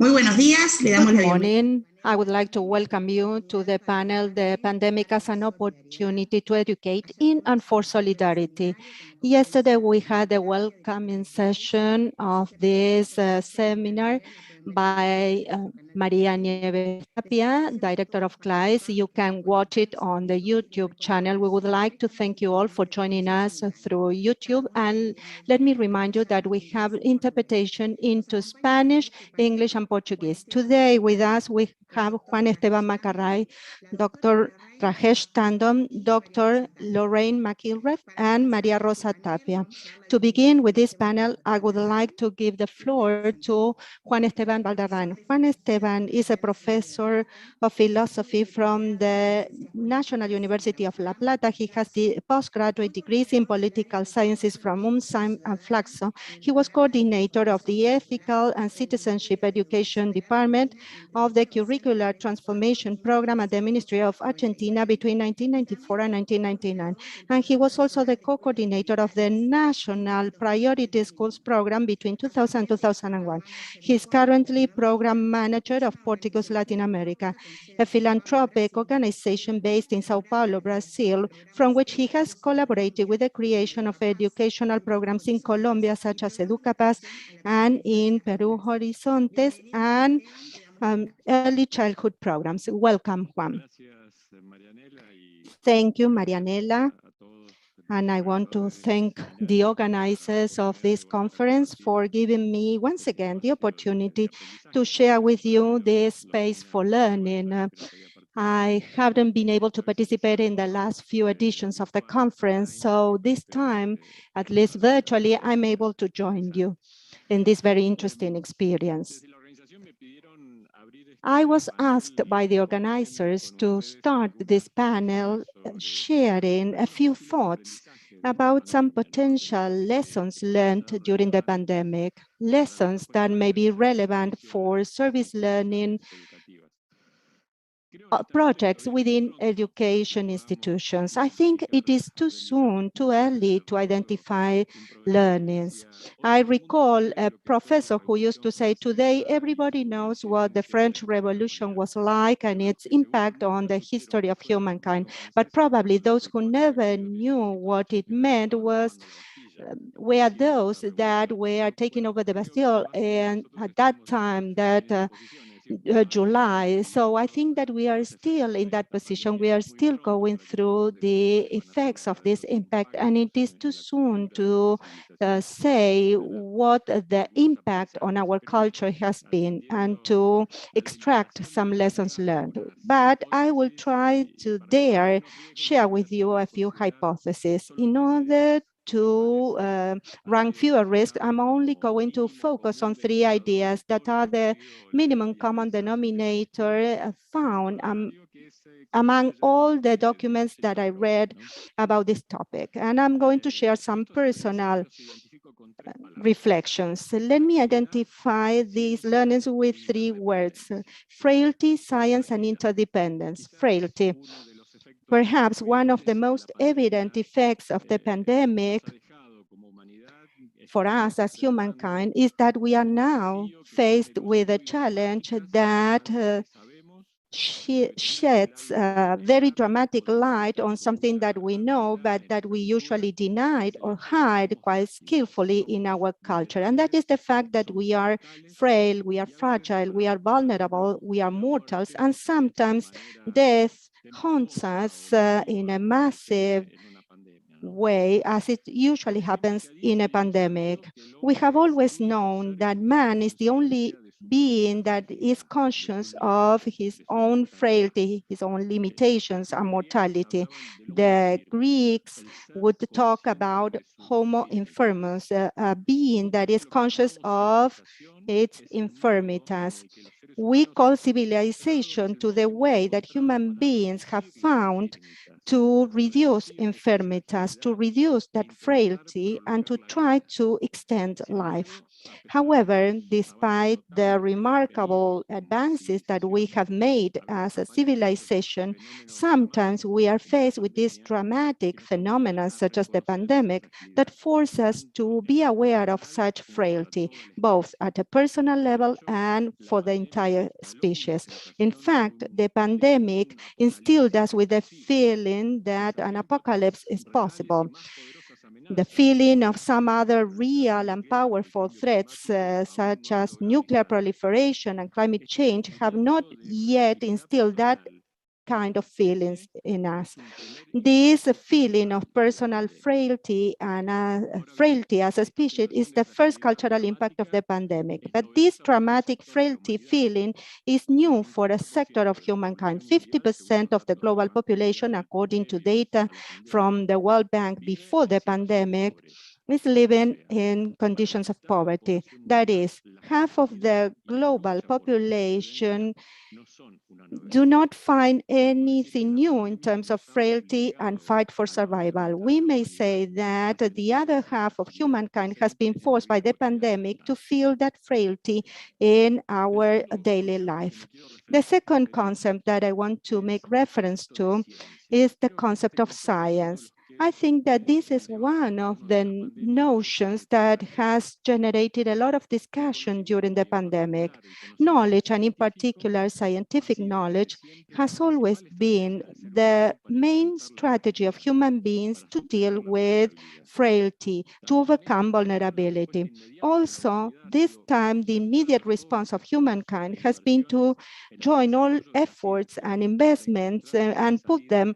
Muy buenos días, le damos Good la bienvenida. morning. I would like to welcome you to the panel, The Pandemic as an Opportunity to Educate in and for Solidarity. Yesterday, we had a welcoming session of this seminar by Maria Nieves Tapia, Director of CLAIS. You can watch it on the YouTube channel. We would like to thank you all for joining us through YouTube. And let me remind you that we have interpretation into Spanish, English, and Portuguese. Today with us, we have Juan Esteban Macarray, Dr. Rajesh Tandon, Dr. Lorraine McIlrath, and Maria Rosa Tapia. To begin with this panel, I would like to give the floor to Juan Esteban Valderran. Juan Esteban is a professor of philosophy from the National University of La Plata. He has the postgraduate degrees in political sciences from UNSAM and Flaxo. He was coordinator of the Ethical and Citizenship Education Department of the Curricular Transformation Program at the Ministry of Argentina between 1994 and 1999. And he was also the co-coordinator of the National Priority Schools Program between 2000 and 2001. He is currently program manager of Portuguese Latin America, a philanthropic organization based in Sao Paulo, Brazil, from which he has collaborated with the creation of educational programs in Colombia, such as EducaPaz, and in Peru, Horizontes, and early childhood programs. Welcome, Juan. Thank you, Marianela. And I want to thank the organizers of this conference for giving me once again the opportunity to share with you this space for learning. I haven't been able to participate in the last few editions of the conference, so this time, at least virtually, I'm able to join you in this very interesting experience. I was asked by the organizers to start this panel sharing a few thoughts about some potential lessons learned during the pandemic, lessons that may be relevant for service learning projects within education institutions. I think it is too soon, too early to identify learnings. I recall a professor who used to say, today everybody knows what the French Revolution was like and its impact on the history of humankind, but probably those who never knew what it meant were those that were taking over the Bastille, and at that time, July. So I think that we are still in that position. We are still going through the effects of this impact, and it is too soon to say what the impact on our culture has been and to extract some lessons learned. But I will try to share with you a few hypotheses in order to run fewer risks. I'm only going to focus on three ideas that are the minimum common denominator found among all the documents that I read about this topic. And I'm going to share some personal reflections. Let me identify these learnings with three words: frailty, science, and interdependence. Frailty. Perhaps one of the most evident effects of the pandemic for us as humankind is that we are now faced with a challenge that sheds a very dramatic light on something that we know, but that we usually denied or hide quite skillfully in our culture. And that is the fact that we are frail, we are fragile, we are vulnerable, we are mortals, and sometimes death haunts us in a massive way, as it usually happens in a pandemic. We have always known that man is the only being that is conscious of his own frailty, his own limitations and mortality. The Greeks would talk about homo infirmus, a being that is conscious of its infirmities. We call civilization to the way that human beings have found to reduce infirmities, to reduce that frailty, and to try to extend life. However, despite the remarkable advances that we have made as a civilization, sometimes we are faced with these dramatic phenomena such as the pandemic that force us to be aware of such frailty, both at a personal level and for the entire species. In fact, the pandemic instilled us with the feeling that an apocalypse is possible. The feeling of some other real and powerful threats, such as nuclear proliferation and climate change, have not yet instilled that kind of feelings in us. This feeling of personal frailty and frailty as a species is the first cultural impact of the pandemic. But this dramatic frailty feeling is new for a sector of humankind. 50% of the global population, according to data from the World Bank before the pandemic, is living in conditions of poverty. That is, half of the global population do not find anything new in terms of frailty and fight for survival. We may say that the other half of humankind has been forced by the pandemic to feel that frailty in our daily life. The second concept that I want to make reference to is the concept of science. I think that this is one of the notions that has generated a lot of discussion during the pandemic. Knowledge, and in particular scientific knowledge, has always been the main strategy of human beings to deal with frailty, to overcome vulnerability. Also, this time, the immediate response of humankind has been to join all efforts and investments and put them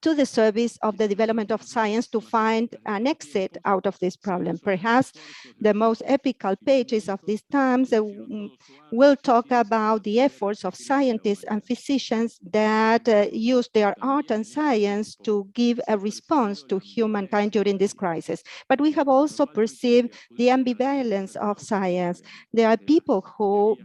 to the service of the development of science to find an exit out of this problem. Perhaps the most epical pages of these times will talk about the efforts of scientists and physicians that use their art and science to give a response to humankind during this crisis. But we have also perceived the ambivalence of science. There are people who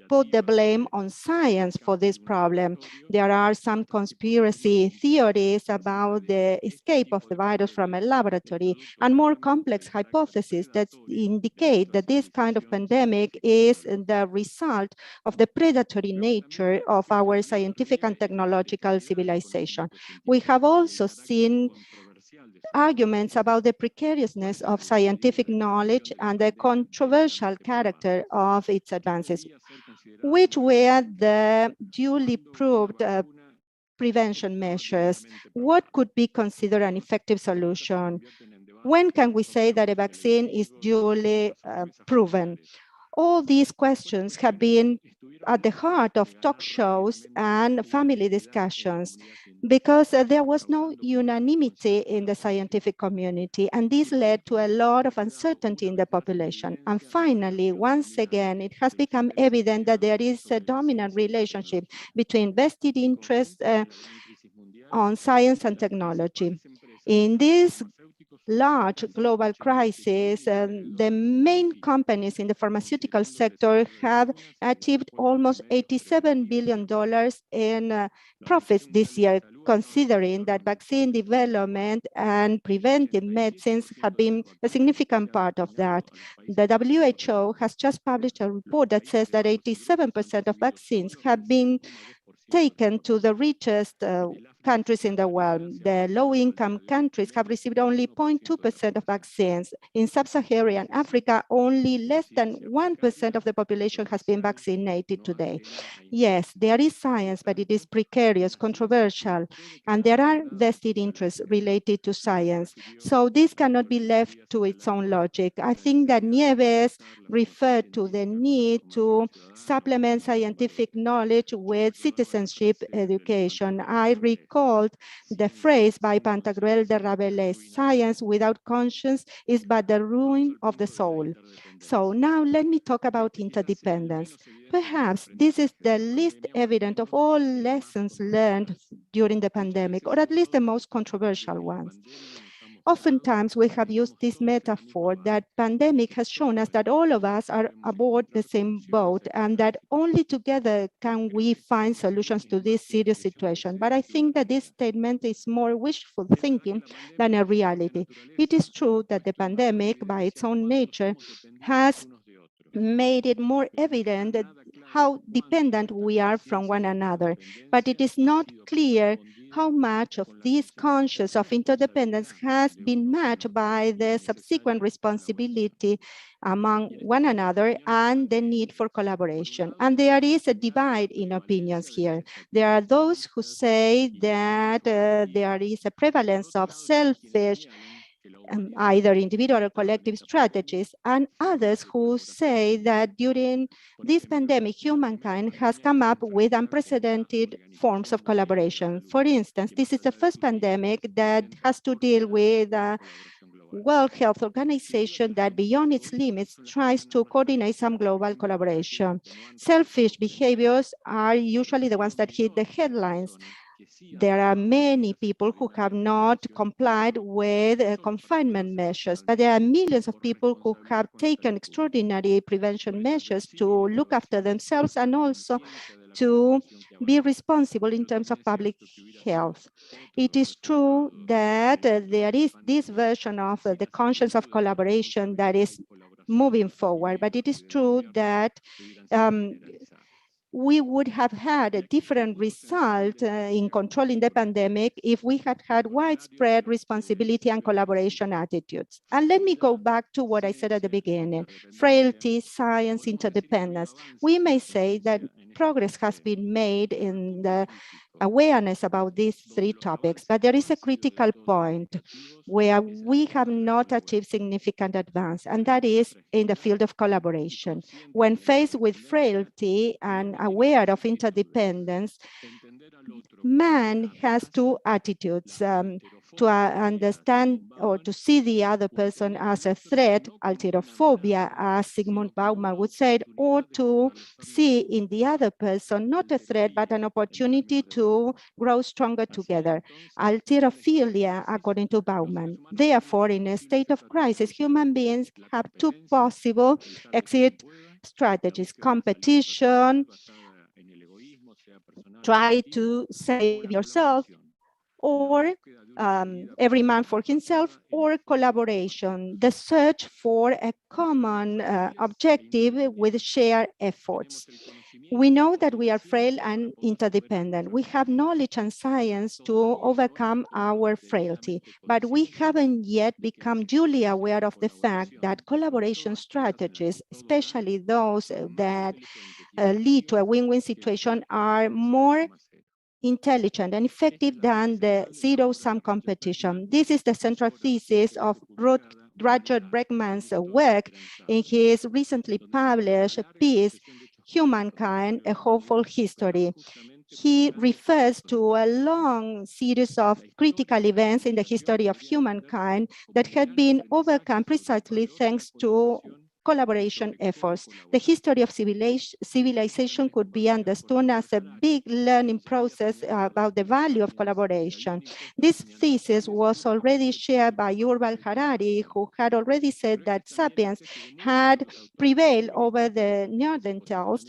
put the blame on science for this problem. There are some conspiracy theories about the escape of the virus from a laboratory and more complex hypotheses that indicate that this kind of pandemic is the result of the predatory nature of our scientific and technological civilization. We have also seen arguments about the precariousness of scientific knowledge and the controversial character of its advances, which were the duly proved prevention measures. What could be considered an effective solution? When can we say that a vaccine is duly proven? All these questions have been at the heart of talk shows and family discussions because there was no unanimity in the scientific community, and this led to a lot of uncertainty in the population. And finally, once again, it has become evident that there is a dominant relationship between vested interests on science and technology. In this large global crisis, the main companies in the pharmaceutical sector have achieved almost $87 billion in profits this year, considering that vaccine development and preventive medicines have been a significant part of that. The WHO has just published a report that says that 87% of vaccines have been taken to the richest countries in the world. The low-income countries have received only 0.2% of vaccines. In sub-Saharan Africa, only less than 1% of the population has been vaccinated today. Yes, there is science, but it is precarious, controversial, and there are vested interests related to science. So this cannot be left to its own logic. I think that Nieves referred to the need to supplement scientific knowledge with citizenship education. I recalled the phrase by Pantagruel de Rabelais, "Science without conscience is but the ruin of the soul." So now let me talk about interdependence. Perhaps this is the least evident of all lessons learned during the pandemic, or at least the most controversial ones. Oftentimes, we have used this metaphor that pandemic has shown us that all of us are aboard the same boat and that only together can we find solutions to this serious situation. But I think that this statement is more wishful thinking than a reality. It is true that the pandemic, by its own nature, has made it more evident that how dependent we are from one another. But it is not clear how much of this conscious of interdependence has been matched by the subsequent responsibility among one another and the need for collaboration. And there is a divide in opinions here. There are those who say that there is a prevalence of selfish either individual or collective strategies, and others who say that during this pandemic, humankind has come up with unprecedented forms of collaboration. For instance, this is the first pandemic that has to deal with World Health Organization that beyond its limits tries to coordinate some global collaboration. Selfish behaviors are usually the ones that hit the headlines. There are many people who have not complied with confinement measures, but there are millions of people who have taken extraordinary prevention measures to look after themselves and also to be responsible in terms of public health. It is true that there is this version of the conscience of collaboration that is moving forward, but it is true that we would have had a different result in controlling the pandemic if we had had widespread responsibility and collaboration attitudes. And let me go back to what I said at the beginning, frailty, science, interdependence. We may say that progress has been made in the awareness about these three topics, but there is a critical point where we have not achieved significant advance, and that is in the field of collaboration. When faced with frailty and aware of interdependence, man has two attitudes, to understand or to see the other person as a threat, alterophobia, as Sigmund Bauman would say, or to see in the other person not a threat, but an opportunity to grow stronger together, alterophilia, according to Bauman. Therefore, in a state of crisis, human beings have two possible exit strategies: competition, try to save yourself, or every man for himself, or collaboration, the search for a common objective with shared efforts. We know that we are frail and interdependent. We have knowledge and science to overcome our frailty, but we haven't yet become duly aware of the fact that collaboration strategies, especially those that lead to a win-win situation, are more intelligent and effective than the zero-sum competition. This is the central thesis of Roger Bregman's work in his recently published piece, Humankind, A Hopeful History. He refers to a long series of critical events in the history of humankind that had been overcome precisely thanks to collaboration efforts. The history of civilization could be understood as a big learning process about the value of collaboration. This thesis was already shared by Yuval Harari, who had already said that sapiens had prevailed over the Neanderthals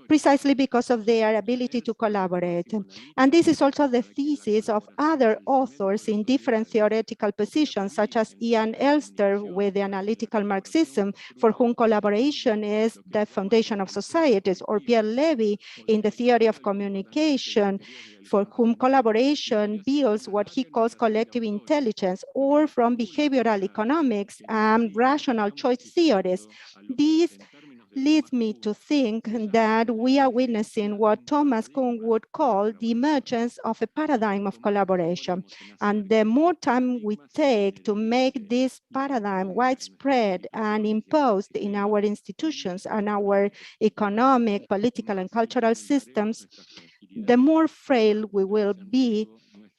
precisely because of their ability to collaborate. And this is also the thesis of other authors in different theoretical positions, such as Ian Elster with the analytical Marxism, for whom collaboration is the foundation of societies, or Pierre Levy in the theory of communication, for whom collaboration builds what he calls collective intelligence, or from behavioral economics and rational choice theories. These leads me to think that we are witnessing what Thomas Kuhn would call the emergence of a paradigm of collaboration. And the more time we take to make this paradigm widespread and imposed in our institutions and our economic, political, and cultural systems, the more frail we will be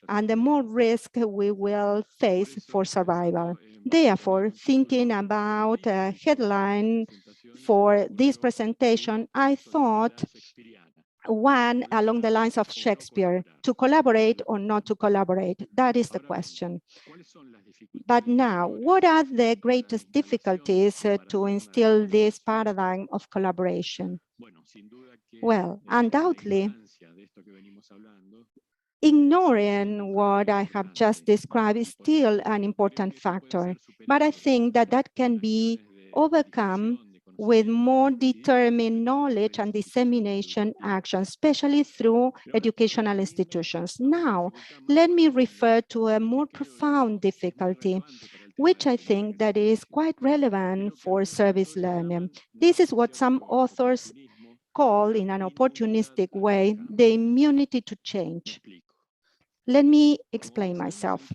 and the more risk we will face for survival. Therefore, thinking about a headline for this presentation, I thought one along the lines of Shakespeare: to collaborate or not to collaborate? That is the question. But now, what are the greatest difficulties to instill this paradigm of collaboration? Well, undoubtedly, ignoring what I have just described is still an important factor, but I think that that can be overcome with more determined knowledge and dissemination action, especially through educational institutions. Now, let me refer to a more profound difficulty, which I think that is quite relevant for service learning. This is what some authors call, in an opportunistic way, the immunity to change. Let me explain myself.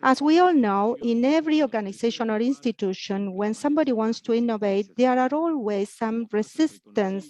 As we all know, in every organization or institution, when somebody wants to innovate, there are always some resistance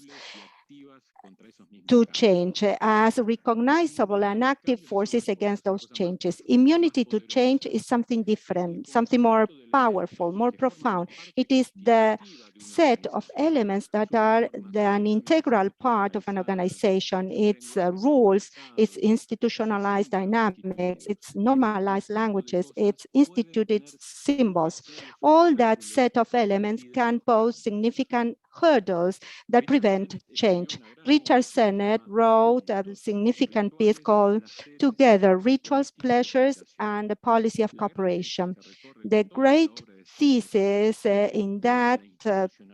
to change as recognizable and active forces against those changes. Immunity to change is something different, something more powerful, more profound. It is the set of elements that are an integral part of an organization, its rules, its institutionalized dynamics, its normalized languages, its instituted symbols. All that set of elements can pose significant hurdles that prevent change. Richard Sennett wrote a significant piece called Together, Rituals, Pleasures, and the Policy of Cooperation. The great thesis in that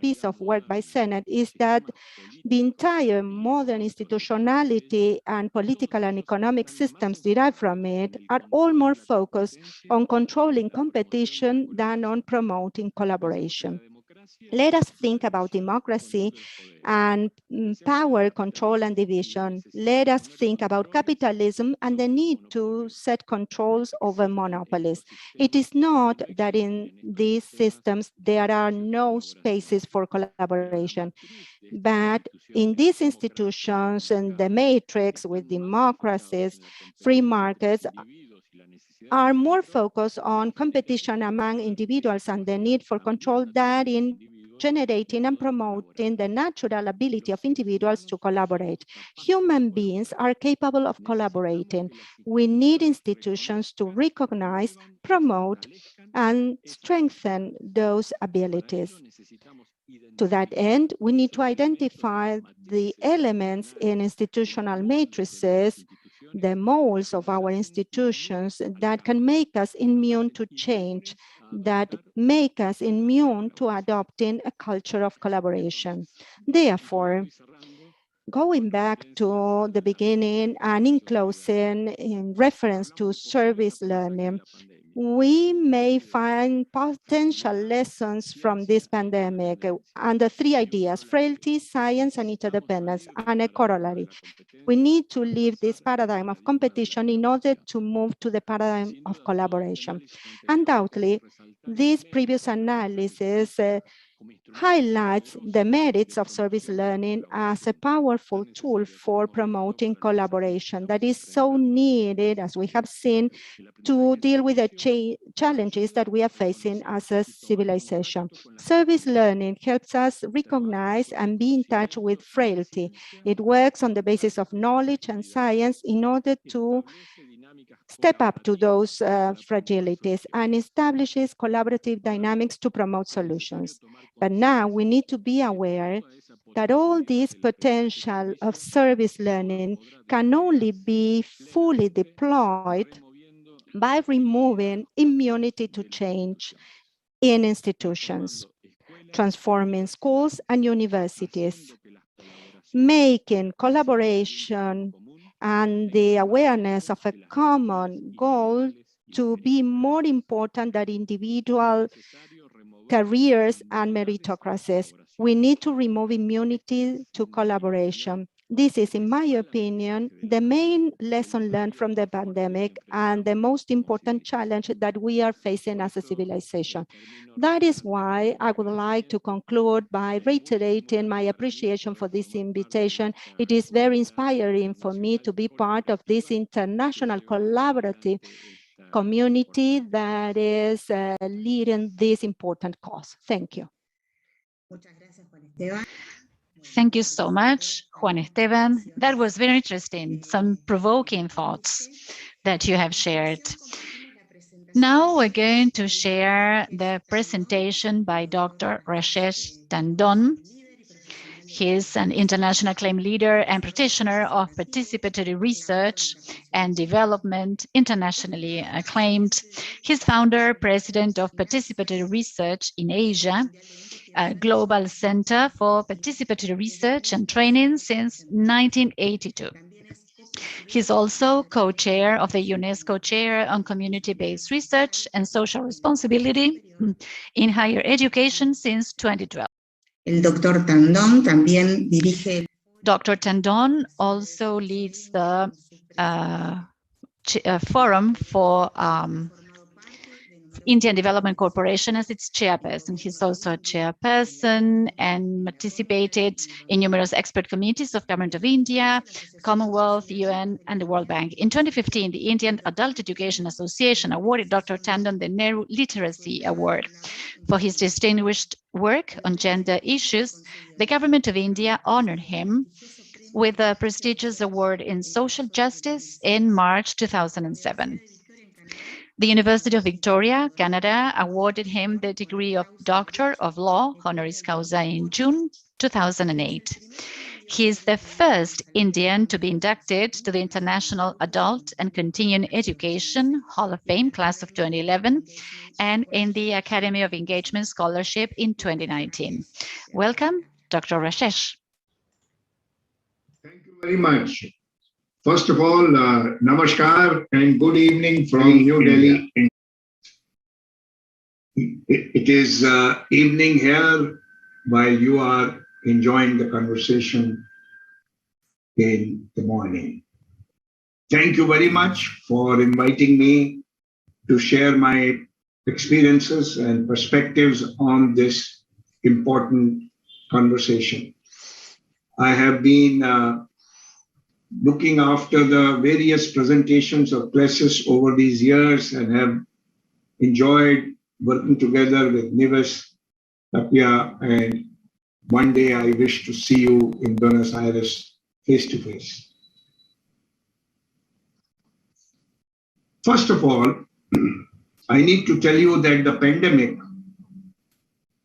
piece of work by Sennett is that the entire modern institutionality and political and economic systems derived from it are all more focused on controlling competition than on promoting collaboration. Let us think about democracy and power, control, and division. Let us think about capitalism and the need to set controls over monopolies. It is not that in these systems there are no spaces for collaboration, but in these institutions and the matrix with democracies, free markets, are more focused on competition among individuals and the need for control than in generating and promoting the natural ability of individuals to collaborate. Human beings are capable of collaborating. We need institutions to recognize, promote, and strengthen those abilities. To that end, we need to identify the elements in institutional matrices, the molds of our institutions that can make us immune to change, that make us immune to adopting a culture of collaboration. Therefore, going back to the beginning and in closing, in reference to service learning, we may find potential lessons from this pandemic under three ideas: frailty, science, and interdependence, and a corollary. We need to leave this paradigm of competition in order to move to the paradigm of collaboration. Undoubtedly, this previous analysis highlights the merits of service learning as a powerful tool for promoting collaboration that is so needed, as we have seen, to deal with the challenges that we are facing as a civilization. Service learning helps us recognize and be in touch with frailty. It works on the basis of knowledge and science in order to step up to those fragilities and establishes collaborative dynamics to promote solutions. But now we need to be aware that all this potential of service learning can only be fully deployed by removing immunity to change in institutions, transforming schools and universities, making collaboration and the awareness of a common goal to be more important than individual careers and meritocracies. We need to remove immunity to collaboration. This is, in my opinion, the main lesson learned from the pandemic and the most important challenge that we are facing as a civilization. That is why I would like to conclude by reiterating my appreciation for this invitation. It is very inspiring for me to be part of this international collaborative community that is leading this important cause. Thank you. Thank you so much, Juan Esteban. That was very interesting, some provoking thoughts that you have shared. Now we're going to share the presentation by Dr. Rashesh Tandon. He is an international acclaimed leader and practitioner of participatory research and development, internationally acclaimed. He's founder, president of Participatory Research in Asia, a global center for participatory research and training since 1982. He's also co-chair of the UNESCO Chair on Community-Based Research and Social Responsibility in Higher Education since 2012. El doctor Tandon también dirige. Dr. Tandon also leads the Forum for Indian Development Corporation as its chairperson. He's also a chairperson and participated in numerous expert committees of Government of India, Commonwealth, UN, and the World Bank. In 2015, the Indian Adult Education Association awarded Dr. Tandon the Nehru Literacy Award. For his distinguished work on gender issues, the Government of India honored him with a prestigious award in social justice in March 2007. The University of Victoria, Canada, awarded him the degree of Doctor of Law, honoris causa, in June 2008. He is the first Indian to be inducted to the International Adult and Continuing Education Hall of Fame, class of 2011, and in the Academy of Engagement Scholarship in 2019. Welcome, Dr. Rashesh. Thank you very much. First of all, namaskar and good evening from New Delhi. It is evening here while you are enjoying the conversation in the morning. Thank you very much for inviting me to share my experiences and perspectives on this important conversation. I have been looking after the various presentations of classes over these years and have enjoyed working together with Nives, Tapia, and one day I wish to see you in Buenos Aires face to face. First of all, I need to tell you that the pandemic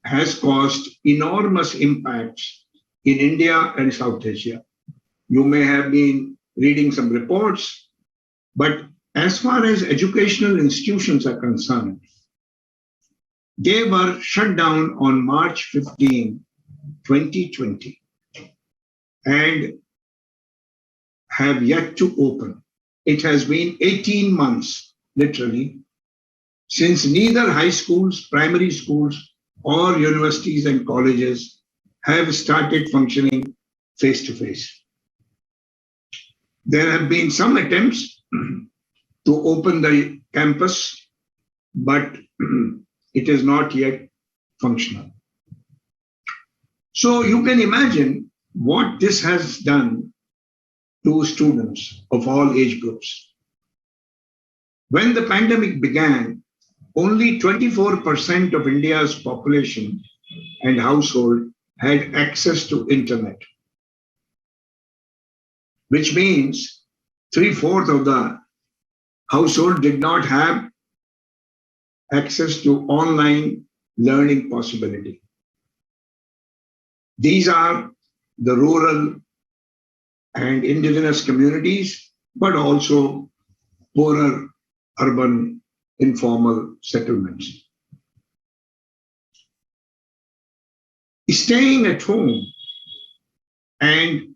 has caused enormous impacts in India and South Asia. You may have been reading some reports, but as far as educational institutions are concerned, they were shut down on March 15, 2020, and have yet to open. It has been 18 months, literally, since neither high schools, primary schools, or universities and colleges have started functioning face-to-face. There have been some attempts to open the campus, but it is not yet functional. So you can imagine what this has done to students of all age groups. When the pandemic began, only 24% of India's population and household had access to internet, which means 3/4 of the household did not have access to online learning possibility. These are the rural and indigenous communities, but also poorer urban informal settlements. Staying at home and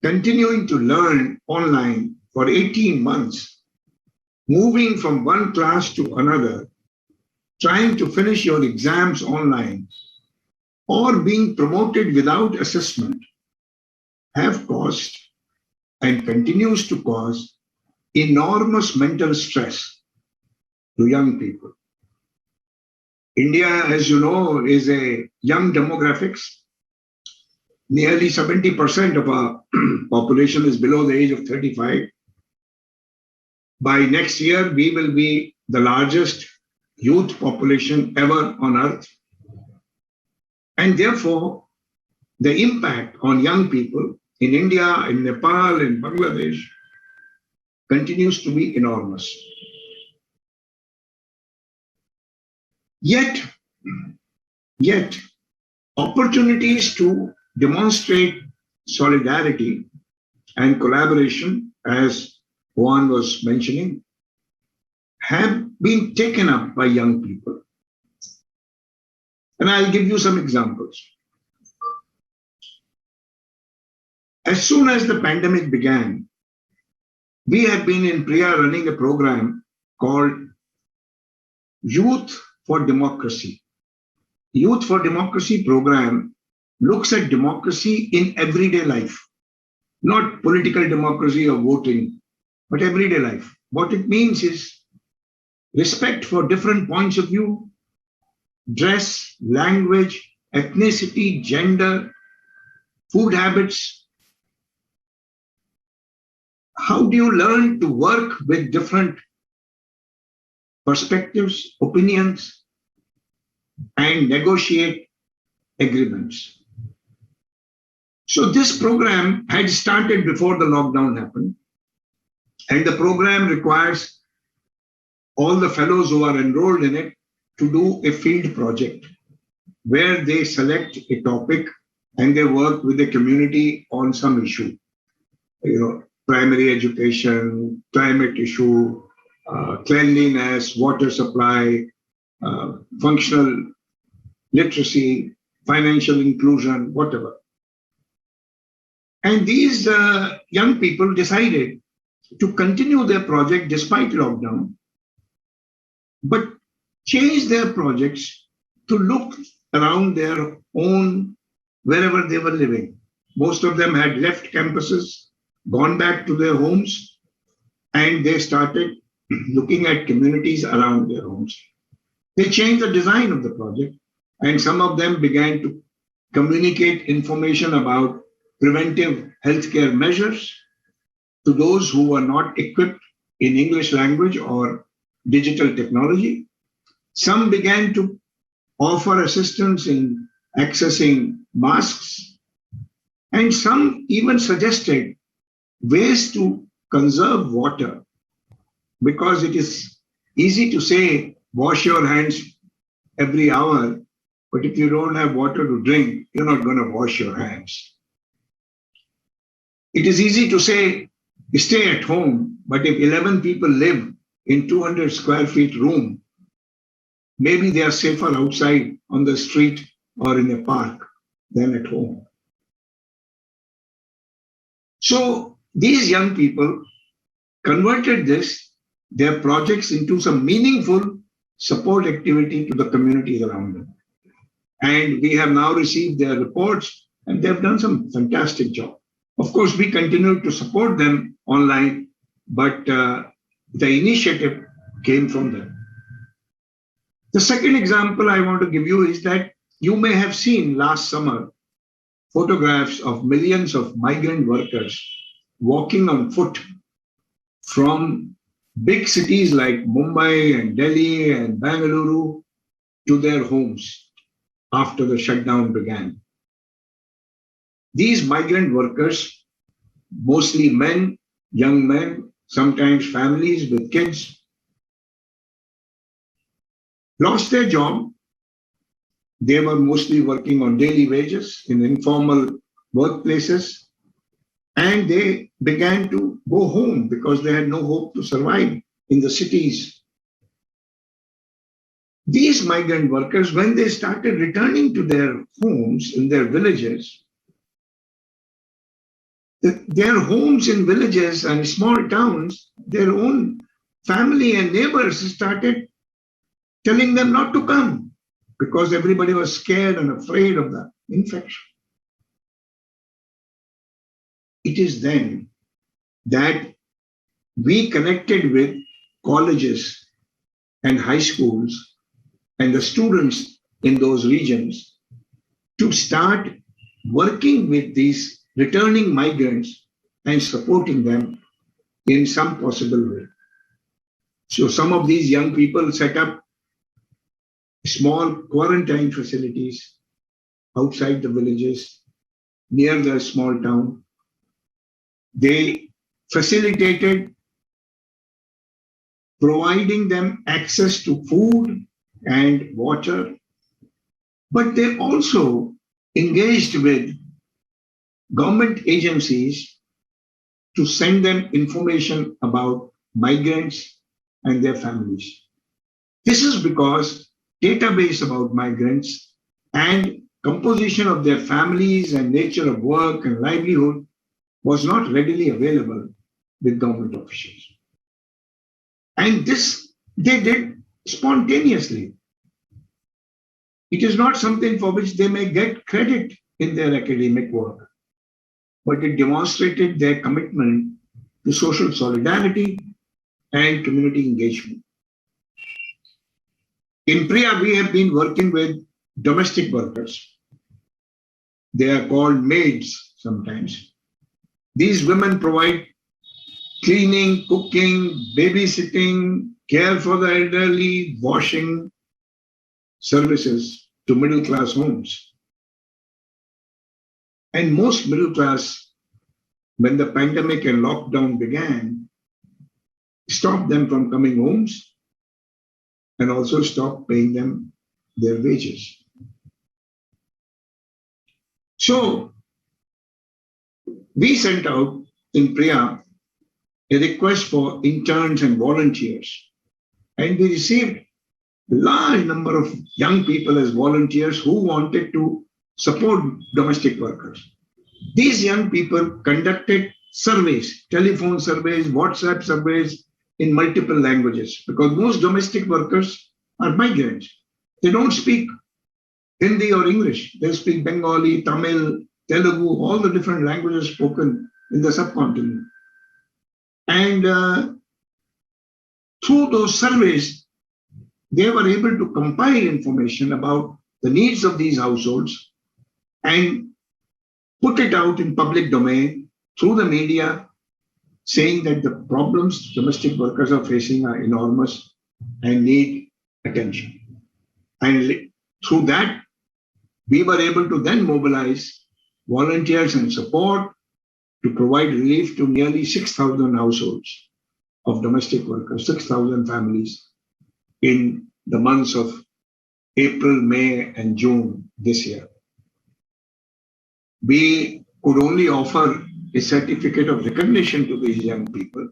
continuing to learn online for 18 months, moving from one class to another, trying to finish your exams online, or being promoted without assessment have caused and continues to cause enormous mental stress to young people. India, as you know, is a young demographics. Nearly 70% of our population is below the age of 35. By next year, we will be the largest youth population ever on earth. And therefore, the impact on young people in India, in Nepal, in Bangladesh continues to be enormous. Yet, opportunities to demonstrate solidarity and collaboration, as Juan was mentioning, have been taken up by young people. And I'll give you some examples. As soon as the pandemic began, we have been in Priya running a program called Youth for Democracy. Youth for Democracy program looks at democracy in everyday life, not political democracy or voting, but everyday life. What it means is respect for different points of view, dress, language, ethnicity, gender, food habits. How do you learn to work with different perspectives, opinions, and negotiate agreements? So this program had started before the lockdown happened, and the program requires all the fellows who are enrolled in it to do a field project where they select a topic and they work with the community on some issue. Primary education, climate issue, cleanliness, water supply, functional literacy, financial inclusion, whatever. And these young people decided to continue their project despite lockdown, but change their projects to look around their own, wherever they were living. Most of them had left campuses, gone back to their homes, and they started looking at communities around their homes. They changed the design of the project, and some of them began to communicate information about preventive healthcare measures to those who were not equipped in English language or digital technology. Some began to offer assistance in accessing masks, and some even suggested ways to conserve water, because it is easy to say wash your hands every hour, but if you don't have water to drink, you're not going to wash your hands. It is easy to say stay at home, but if 11 people live in 200 square feet room, maybe they are safer outside on the street or in a park than at home. So these young people converted their projects into some meaningful support activity to the communities around them. And we have now received their reports, and they've done some fantastic job. Of course, we continue to support them online, but the initiative came from them. The second example I want to give you is that you may have seen last summer photographs of millions of migrant workers walking on foot from big cities like Mumbai and Delhi and Bangalore to their homes after the shutdown began. These migrant workers, mostly men, young men, sometimes families with kids, lost their job. They were mostly working on daily wages in informal workplaces, and they began to go home because they had no hope to survive in the cities. These migrant workers, when they started returning to their homes in their villages, their homes in villages and small towns, their own family and neighbors started telling them not to come because everybody was scared and afraid of the infection. It is then that we connected with colleges and high schools and the students in those regions to start working with these returning migrants and supporting them in some possible way. So some of these young people set up small quarantine facilities outside the villages, near the small town. They facilitated providing them access to food, and water, but they also engaged with government agencies to send them information about migrants and their families. This is because database about migrants and composition of their families and nature of work and livelihood was not readily available with government officials. And this they did spontaneously. It is not something for which they may get credit in their academic work, but it demonstrated their commitment to social solidarity and community engagement. In Priya, we have been working with domestic workers. They are called maids sometimes. These women provide cleaning, cooking, babysitting, care for the elderly, washing services to middle-class homes. And most middle class, when the pandemic and lockdown began, stopped them from coming homes and also stopped paying them their wages. So we sent out in Priya a request for interns and volunteers, and we received a large number of young people as volunteers who wanted to support domestic workers. These young people conducted surveys, telephone surveys, WhatsApp surveys in multiple languages, because most domestic workers are migrants. They don't speak Hindi or English. They speak Bengali, Tamil, Telugu, all the different languages spoken in the subcontinent. And through those surveys, they were able to compile information about the needs of these households and put it out in public domain through the media, saying that the problems domestic workers are facing are enormous and need attention. And through that, we were able to then mobilize volunteers and support to provide relief to nearly 6,000 households of domestic workers, 6,000 families in the months of April, May, and June this year. We could only offer a certificate of recognition to these young people,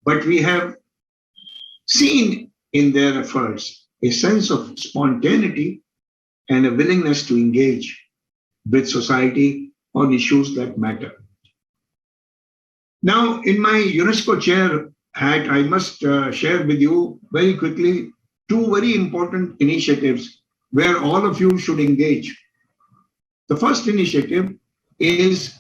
but we have seen in their efforts a sense of spontaneity and a willingness to engage with society on issues that matter. Now, in my UNESCO chair hat, I must share with you very quickly two very important initiatives where all of you should engage. The first initiative is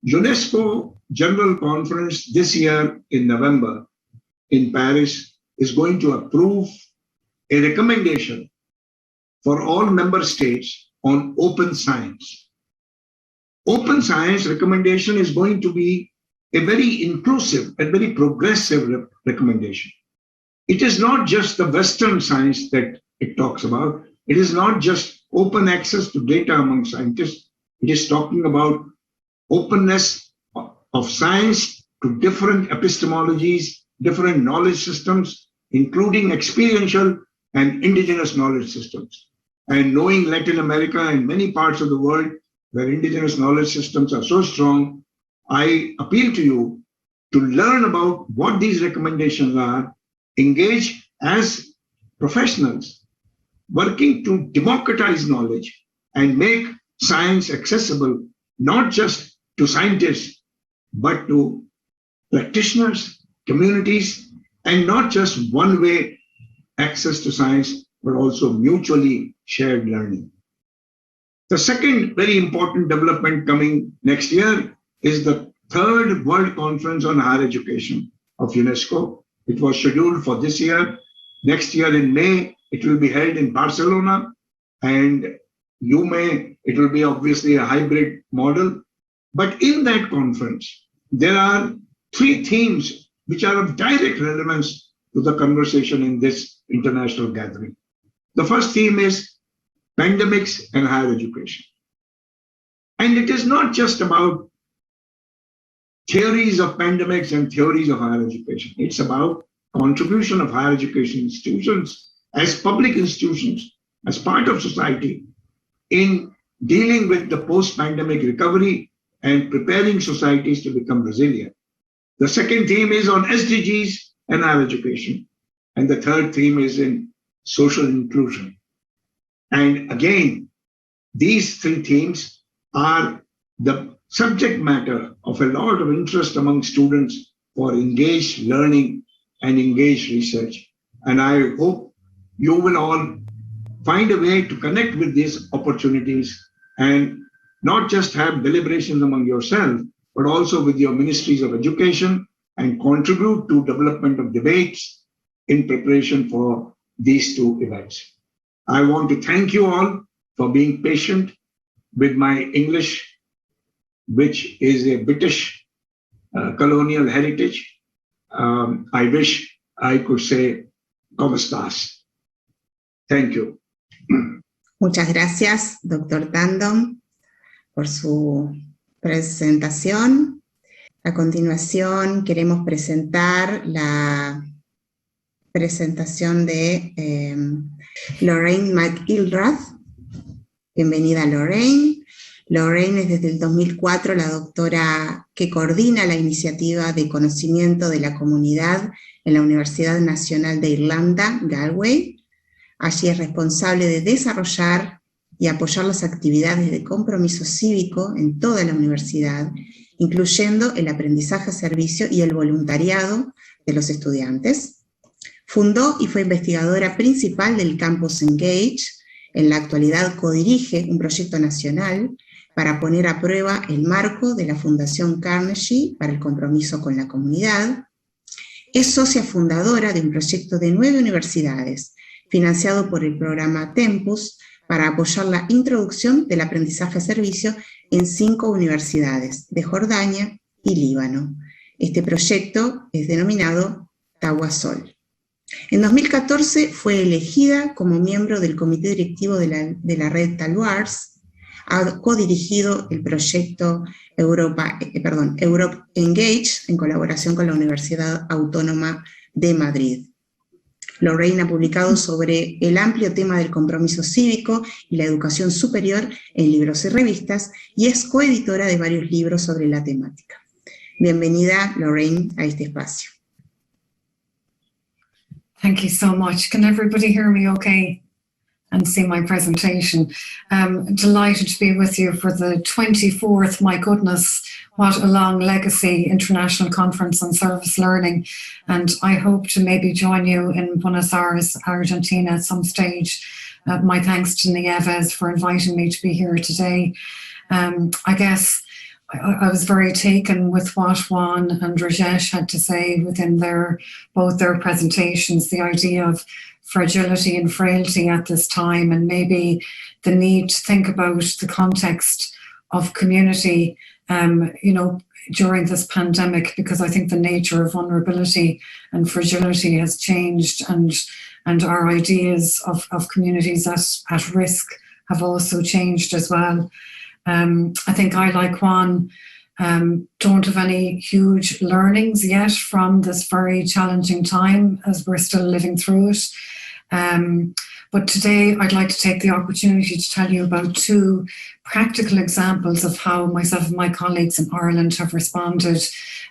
UNESCO General Conference this year in November in Paris is going to approve a recommendation for all member states on open science. Open science recommendation is going to be a very inclusive and very progressive recommendation. It is not just the Western science that it talks about. It is not just open access to data among scientists. It is talking about openness of science to different epistemologies, different knowledge systems, including experiential and indigenous knowledge systems. And knowing Latin America and many parts of the world where indigenous knowledge systems are so strong, I appeal to you to learn about what these recommendations are, engage as professionals, working to democratize knowledge and make science accessible, not just to scientists, but to practitioners, communities, and not just one-way access to science, but also mutually shared learning. The second very important development coming next year is the third World Conference on Higher Education of UNESCO. It was scheduled for this year. Next year in May, it will be held in Barcelona, and it will be obviously a hybrid model. But in that conference, there are three themes which are of direct relevance to the conversation in this international gathering. The first theme is pandemics and higher education. And it is not just about theories of pandemics and theories of higher education. It's about contribution of higher education institutions as public institutions, as part of society, in dealing with the post-pandemic recovery and preparing societies to become resilient. The second theme is on SDGs and higher education. And the third theme is in social inclusion. And again, these three themes are the subject matter of a lot of interest among students for engaged learning and engaged research. And I hope you will all find a way to connect with these opportunities and not just have deliberations among yourselves, but also with your ministries of education and contribute to development of debates in preparation for these two events. I want to thank you all for being patient with my English, which is a British colonial heritage. I wish I could say, ¿Cómo estás? Thank you. Muchas gracias, doctor Tandon, por su presentación. A continuación, queremos presentar la presentación de Lorraine McIlrath. Bienvenida, Lorraine. Lorraine es desde el 2004 la doctora que coordina la iniciativa de conocimiento de la comunidad en la Universidad Nacional de Irlanda, Galway. Allí es responsable de desarrollar y apoyar las actividades de compromiso cívico en toda la universidad, incluyendo el aprendizaje a servicio y el voluntariado de los estudiantes. Fundó y fue investigadora principal del Campus Engage. En la actualidad codirige un proyecto nacional para poner a prueba el marco de la Fundación Carnegie para el compromiso con la comunidad. Es socia fundadora de un proyecto de 9 universidades, financiado por el programa Tempus, para apoyar la introducción del aprendizaje a servicio en 5 universidades de Jordania y Líbano. Este proyecto es denominado Tawasol. En 2014 fue elegida como miembro del comité directivo de la red Talwars. Ha codirigido el proyecto Europe Engage en colaboración con la Universidad Autónoma de Madrid. Lorraine ha publicado sobre el amplio tema del compromiso cívico y la educación superior en libros y revistas, y es coeditora de varios libros sobre la temática. Bienvenida, Lorraine, a este espacio. Thank you so much. Can everybody hear me okay and see my presentation? Delighted to be with you for the 24th, my goodness, what a long legacy international conference on service learning. And I hope to maybe join you in Buenos Aires, Argentina at some stage. My thanks to Nieves for inviting me to be here today. I guess I was very taken with what Juan and Rajesh had to say within both their presentations, the idea of fragility and frailty at this time, and maybe the need to think about the context of community, during this pandemic, because I think the nature of vulnerability and fragility has changed, and our ideas of communities at risk have also changed as well. I think I, like Juan, don't have any huge learnings yet from this very challenging time as we're still living through it. But today I'd like to take the opportunity to tell you about 2 practical examples of how myself and my colleagues in Ireland have responded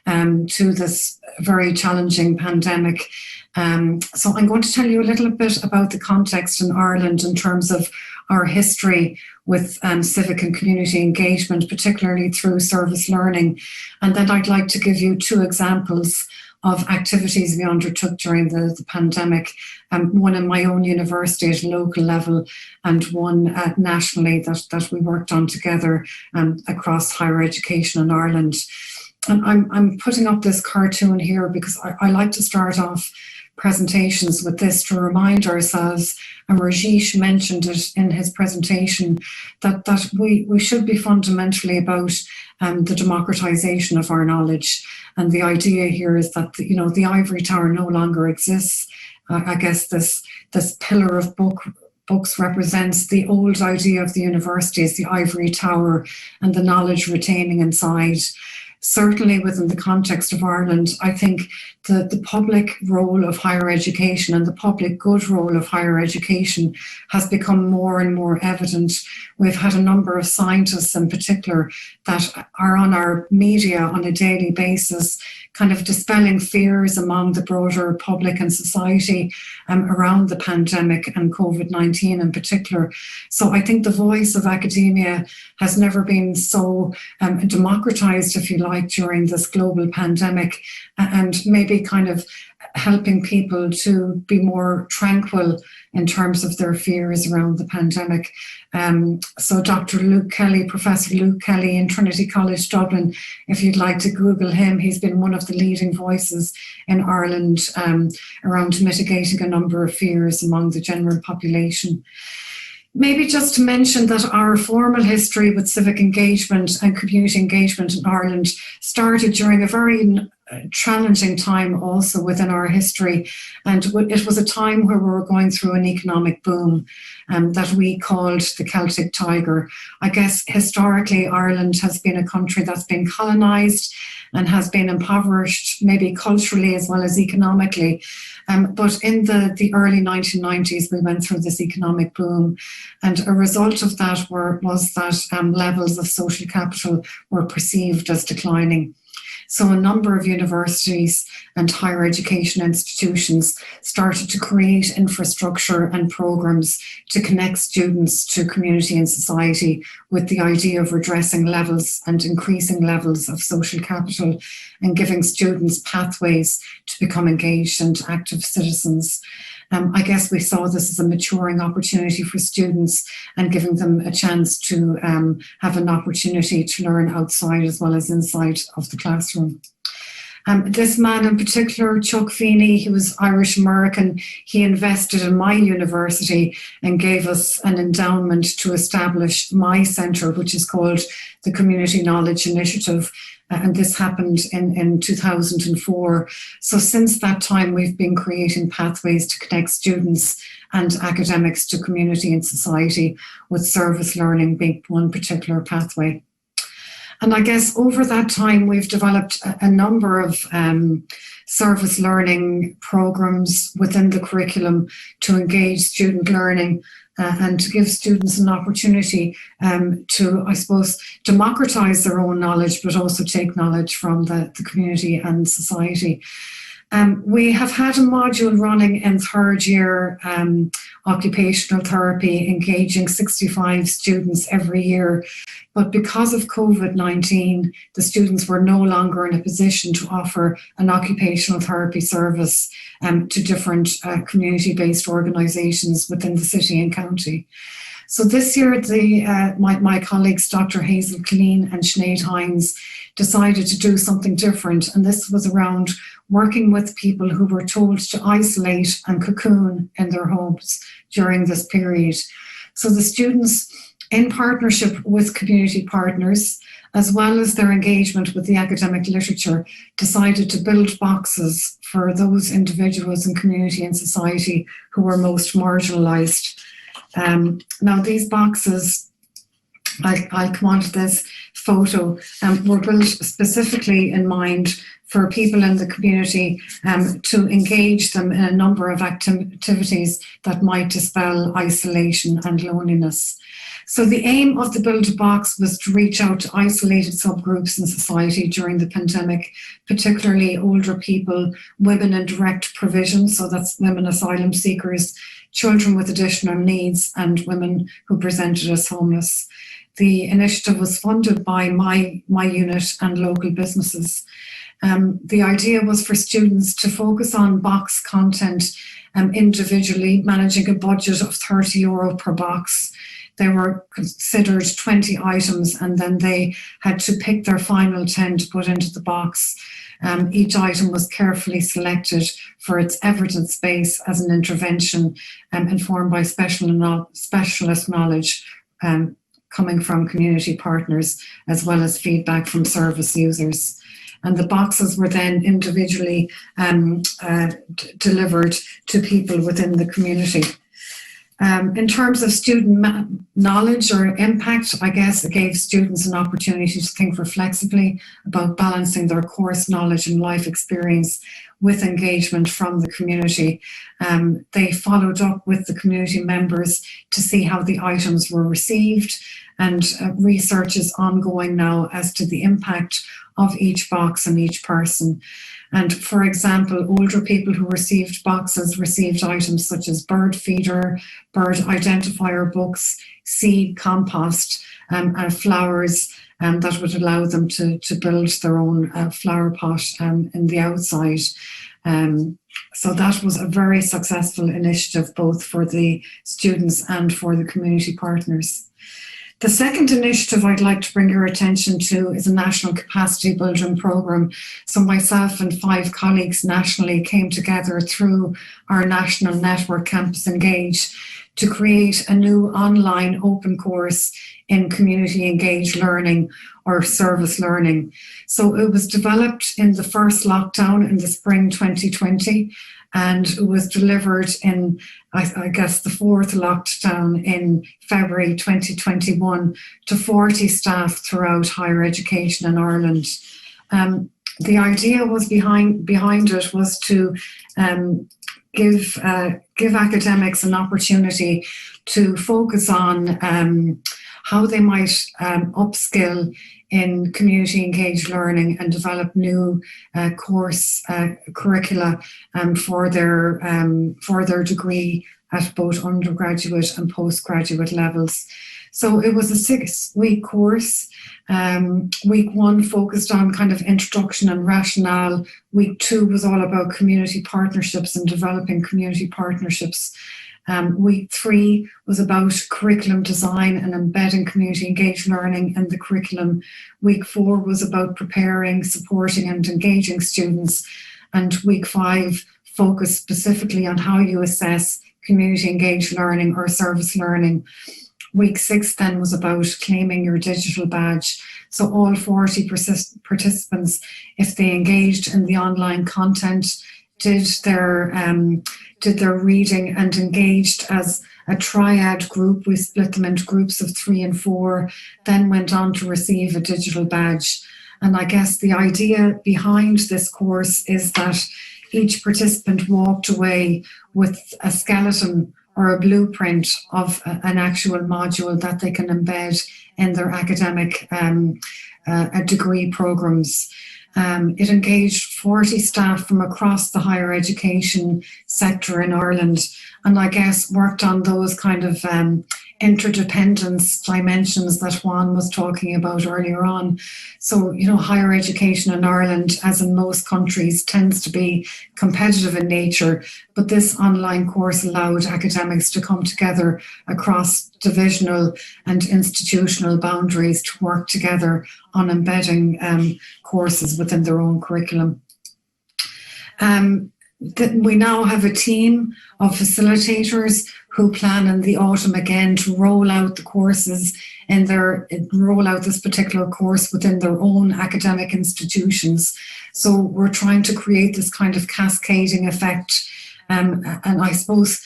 to this very challenging pandemic. So I'm going to tell you a little bit about the context in Ireland in terms of our history with civic and community engagement, particularly through service learning. And then I'd like to give you 2 examples of activities we undertook during the pandemic, one in my own university at a local level and one nationally that we worked on together across higher education in Ireland. And I'm putting up this cartoon here because I like to start off presentations with this to remind ourselves, and Rajesh mentioned it in his presentation, that we should be fundamentally about the democratization of our knowledge. And the idea here is that the ivory tower no longer exists. I guess this pillar of books represents the old idea of the university as the ivory tower and the knowledge retaining inside. certainly within the context of Ireland, I think the public role of higher education and the public good role of higher education has become more and more evident. We've had a number of scientists in particular that are on our media on a daily basis, kind of dispelling fears among the broader public and society around the pandemic and COVID-19 in particular. So I think the voice of academia has never been so democratized, if you like, during this global pandemic, and maybe kind of helping people to be more tranquil in terms of their fears around the pandemic. So Dr. Luke Kelly, Professor Luke Kelly in Trinity College Dublin, if you'd like to Google him, he's been one of the leading voices in Ireland around mitigating a number of fears among the general population. Maybe just to mention that our formal history with civic engagement and community engagement in Ireland started during a very challenging time also within our history. And it was a time where we were going through an economic boom that we called the Celtic Tiger. I guess historically Ireland has been a country that's been colonised and has been impoverished, maybe culturally as well as economically. But in the early 1990s, we went through this economic boom. And a result of that was that levels of social capital were perceived as declining. So a number of universities and higher education institutions started to create infrastructure and programs to connect students to community and society with the idea of redressing levels and increasing levels of social capital and giving students pathways to become engaged and active citizens. I guess we saw this as a maturing opportunity for students and giving them a chance to have an opportunity to learn outside as well as inside of the classroom. This man in particular, Chuck Feeney, he was Irish-American. He invested in my university and gave us an endowment to establish my centre, which is called the Community Knowledge Initiative. And this happened in 2004. So since that time, we've been creating pathways to connect students and academics to community and society, with service learning being one particular pathway. And I guess over that time, we've developed a number of service learning programs within the curriculum to engage student learning and to give students an opportunity to, I suppose, democratise their own knowledge, but also take knowledge from the community and society. We have had a module running in third year, occupational therapy, engaging 65 students every year. But because of COVID-19, the students were no longer in a position to offer an occupational therapy service to different community-based organisations within the city and county. So this year, my colleagues, Dr. Hazel Killeen and Sinead Hines, decided to do something different. And this was around working with people who were told to isolate and cocoon in their homes during this period. So the students, in partnership with community partners, as well as their engagement with the academic literature, decided to build boxes for those individuals in community and society who were most marginalised. Now these boxes, I'll come on to this photo, were built specifically in mind for people in the community to engage them in a number of activities that might dispel isolation and loneliness. So the aim of the Build a Box was to reach out to isolated subgroups in society during the pandemic, particularly older people, women in direct provision, so that's women asylum seekers, children with additional needs, and women who presented as homeless. The initiative was funded by my unit and local businesses. The idea was for students to focus on box content individually, managing a budget of €30 per box. They were considered 20 items, and then they had to pick their final 10 to put into the box. Each item was carefully selected for its evidence base as an intervention, informed by specialist knowledge coming from community partners, as well as feedback from service users. And the boxes were then individually delivered to people within the community. In terms of student knowledge or impact, I guess it gave students an opportunity to think reflexively about balancing their course knowledge and life experience with engagement from the community. They followed up with the community members to see how the items were received, and research is ongoing now as to the impact of each box and each person. And for example, older people who received boxes received items such as bird feeder, bird identifier books, seed compost, and flowers that would allow them to build their own flower pot in the outside. So that was a very successful initiative, both for the students and for the community partners. The second initiative I'd like to bring your attention to is a national capacity building programme. So myself and 5 colleagues nationally came together through our national network Campus Engage to create a new online open course in community engaged learning or service learning. So it was developed in the first lockdown in the spring 2020, and it was delivered in, I guess, the 4th lockdown in February 2021 to 40 staff throughout higher education in Ireland. The idea was behind it was to give academics an opportunity to focus on how they might upskill in community engaged learning and develop new course curricula for their degree at both undergraduate and postgraduate levels. So it was a 6-week course. Week 1 focused on kind of introduction and rationale. Week 2 was all about community partnerships and developing community partnerships. Week 3 was about curriculum design and embedding community engaged learning in the curriculum. Week 4 was about preparing, supporting and engaging students. And week 5 focused specifically on how you assess community engaged learning or service learning. Week 6 then was about claiming your digital badge. So all 40 participants, if they engaged in the online content, did their reading and engaged as a triad group. We split them into groups of 3 and 4, then went on to receive a digital badge. And I guess the idea behind this course is that each participant walked away with a skeleton or a blueprint of an actual module that they can embed in their academic degree programs. It engaged 40 staff from across the higher education sector in Ireland, and I guess worked on those kind of interdependence dimensions that Juan was talking about earlier on. So, you know, higher education in Ireland, as in most countries, tends to be competitive in nature, but this online course allowed academics to come together across divisional and institutional boundaries to work together on embedding courses within their own curriculum. We now have a team of facilitators who plan in the autumn again to roll out the courses roll out this particular course within their own academic institutions. So we're trying to create this kind of cascading effect. And I suppose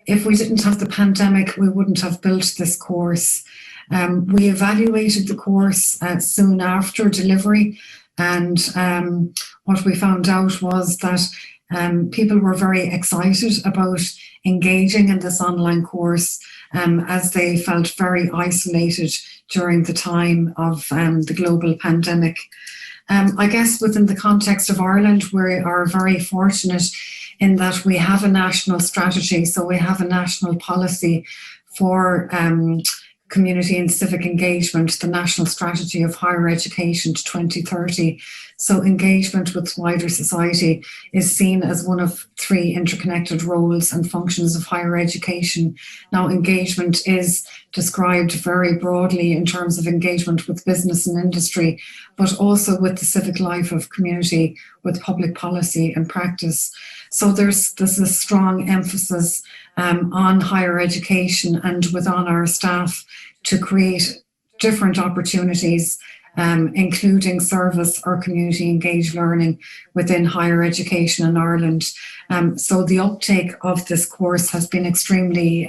if we didn't have the pandemic, we wouldn't have built this course. We evaluated the course soon after delivery, and what we found out was that people were very excited about engaging in this online course as they felt very isolated during the time of the global pandemic. I guess within the context of Ireland, we are very fortunate in that we have a national strategy. So we have a national policy for community and civic engagement, the National Strategy of Higher Education to 2030. So engagement with wider society is seen as one of 3 interconnected roles and functions of higher education. Now, engagement is described very broadly in terms of engagement with business and industry, but also with the civic life of community, with public policy and practice. So there's a strong emphasis on higher education and within our staff to create different opportunities including service or community engaged learning within higher education in Ireland. So the uptake of this course has been extremely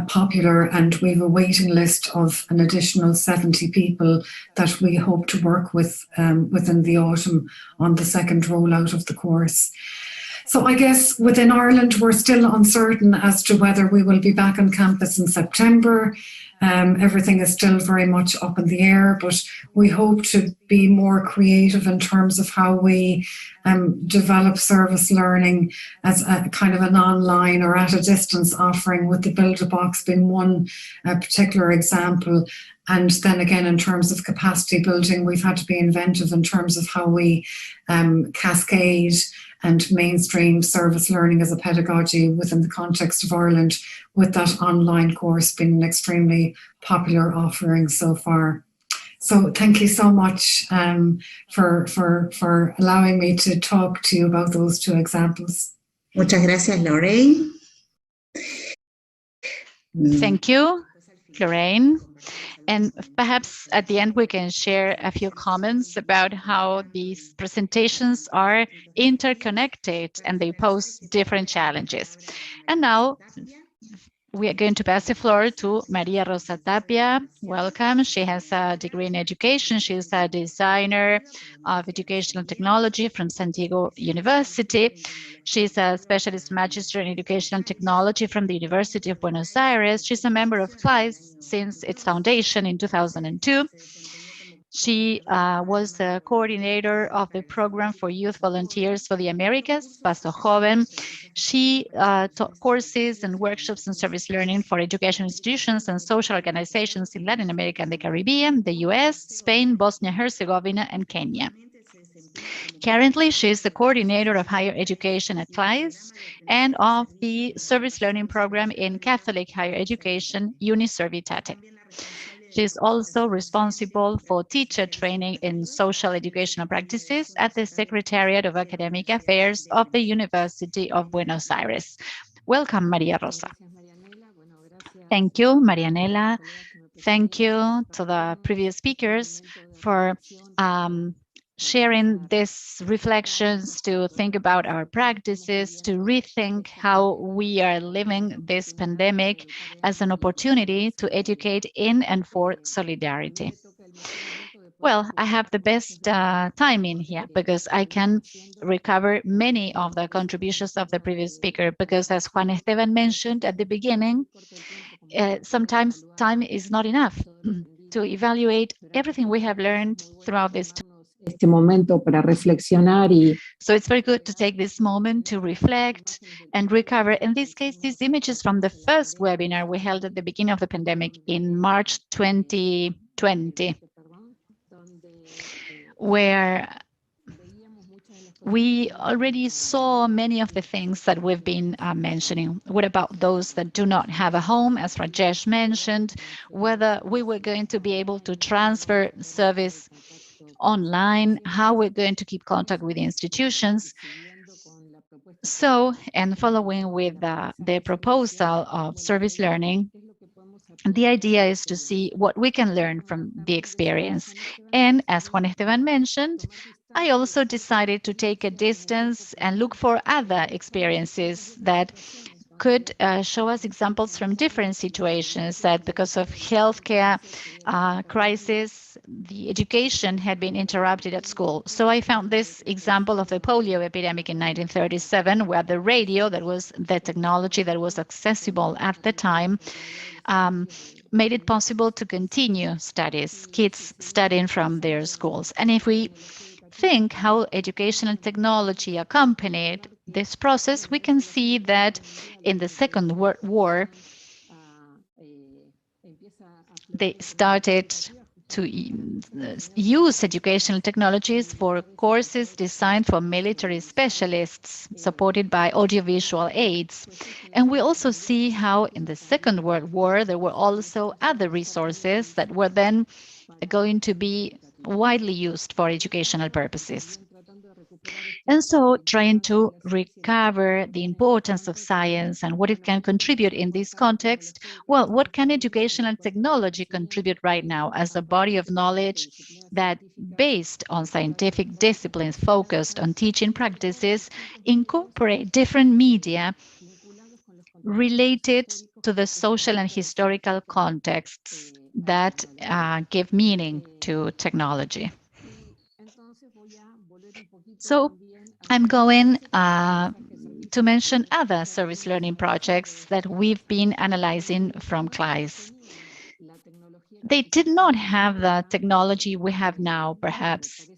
popular, and we have a waiting list of an additional 70 people that we hope to work with within the autumn on the second rollout of the course. So I guess within Ireland, we're still uncertain as to whether we will be back on campus in September. Everything is still very much up in the air, but we hope to be more creative in terms of how we develop service learning as a kind of an online or at a distance offering, with the Build-A-Box being one particular example. And then again, in terms of capacity building, we've had to be inventive in terms of how we cascade and mainstream service learning as a pedagogy within the context of Ireland, with that online course being an extremely popular offering so far. So thank you so much for allowing me to talk to you about those two examples. Muchas gracias, Lorraine. Thank you, Lorraine. And perhaps at the end, we can share a few comments about how these presentations are interconnected and they pose different challenges. And now we are going to pass the floor to Maria Rosa Tapia. Welcome. She has a degree in education. She's a designer of educational technology from San Diego University. She's a specialist magister in educational technology from the University of Buenos Aires. She's a member of CLICE since its foundation in 2002. She was the coordinator of the program for youth volunteers for the Americas, Paso Joven. She taught courses and workshops in service learning for education institutions and social organizations in Latin America and the Caribbean, the US, Spain, Bosnia-Herzegovina, and Kenya. Currently, she is the coordinator of higher education at CLICE and of the service learning program in Catholic higher education, Uniservitate. She is also responsible for teacher training in social educational practices at the Secretariat of Academic Affairs of the University of Buenos Aires. Welcome, Maria Rosa. Thank you, Marianela. Thank you to the previous speakers for sharing these reflections, to think about our practices, to rethink how we are living this pandemic as an opportunity to educate in and for solidarity. Well, I have the best timing here because I can recover many of the contributions of the previous speaker, because as Juan Esteban mentioned at the beginning, sometimes time is not enough to evaluate everything we have learned throughout this time. So it's very good to take this moment to reflect and recover. In this case, these images from the first webinar we held at the beginning of the pandemic in March 2020, where we already saw many of the things that we've been mentioning. What about those that do not have a home, as Rajesh mentioned, whether we were going to be able to transfer service online, how we're going to keep contact with the institutions. So, and following with the proposal of service learning, the idea is to see what we can learn from the experience. And as Juan Esteban mentioned, I also decided to take a distance and look for other experiences that could show us examples from different situations, that because of healthcare crisis, the education had been interrupted at school. So I found this example of the polio epidemic in 1937, where the radio, that was the technology that was accessible at the time, made it possible to continue studies, kids studying from their schools. And if we think how educational technology accompanied this process, we can see that in the Second World War, they started to use educational technologies for courses designed for military specialists, supported by audiovisual aids. And we also see how in the Second World War, there were also other resources that were then going to be widely used for educational purposes. And so trying to recover the importance of science and what it can contribute in this context, well, what can education and technology contribute right now as a body of knowledge that, based on scientific disciplines focused on teaching practices, incorporate different media related to the social and historical contexts that give meaning to technology. So I'm going to mention other service learning projects that we've been analyzing from CLISE. They did not have the technology we have now, perhaps.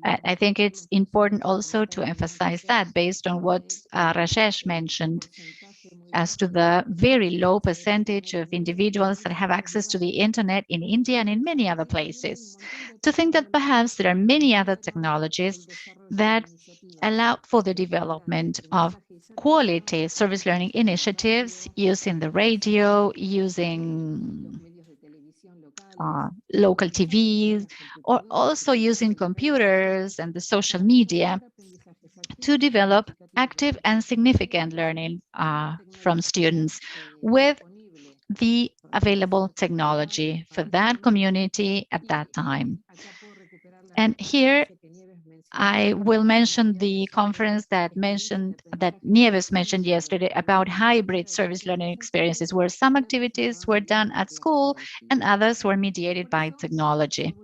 I think it's important also to emphasize that based on what Rajesh mentioned as to the very low percentage of individuals that have access to the internet in India and in many other places, to think that perhaps there are many other technologies that allow for the development of quality service learning initiatives using the radio, using local TV, or also using computers and the social media to develop active and significant learning from students with the available technology for that community at that time. And here I will mention the conference that Nieves mentioned yesterday about hybrid service learning experiences, where some activities were done at school and others were mediated by technology.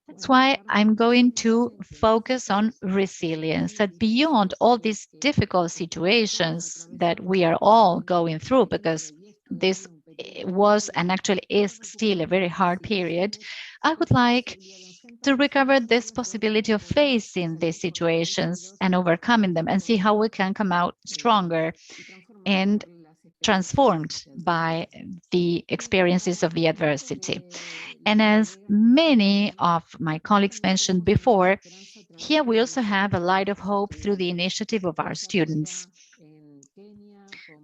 That's why I'm going to focus on resilience, that beyond all these difficult situations that we are all going through, because this was and actually is still a very hard period, I would like to recover this possibility of facing these situations and overcoming them and see how we can come out stronger and transformed by the experiences of the adversity. And as many of my colleagues mentioned before, here we also have a light of hope through the initiative of our students.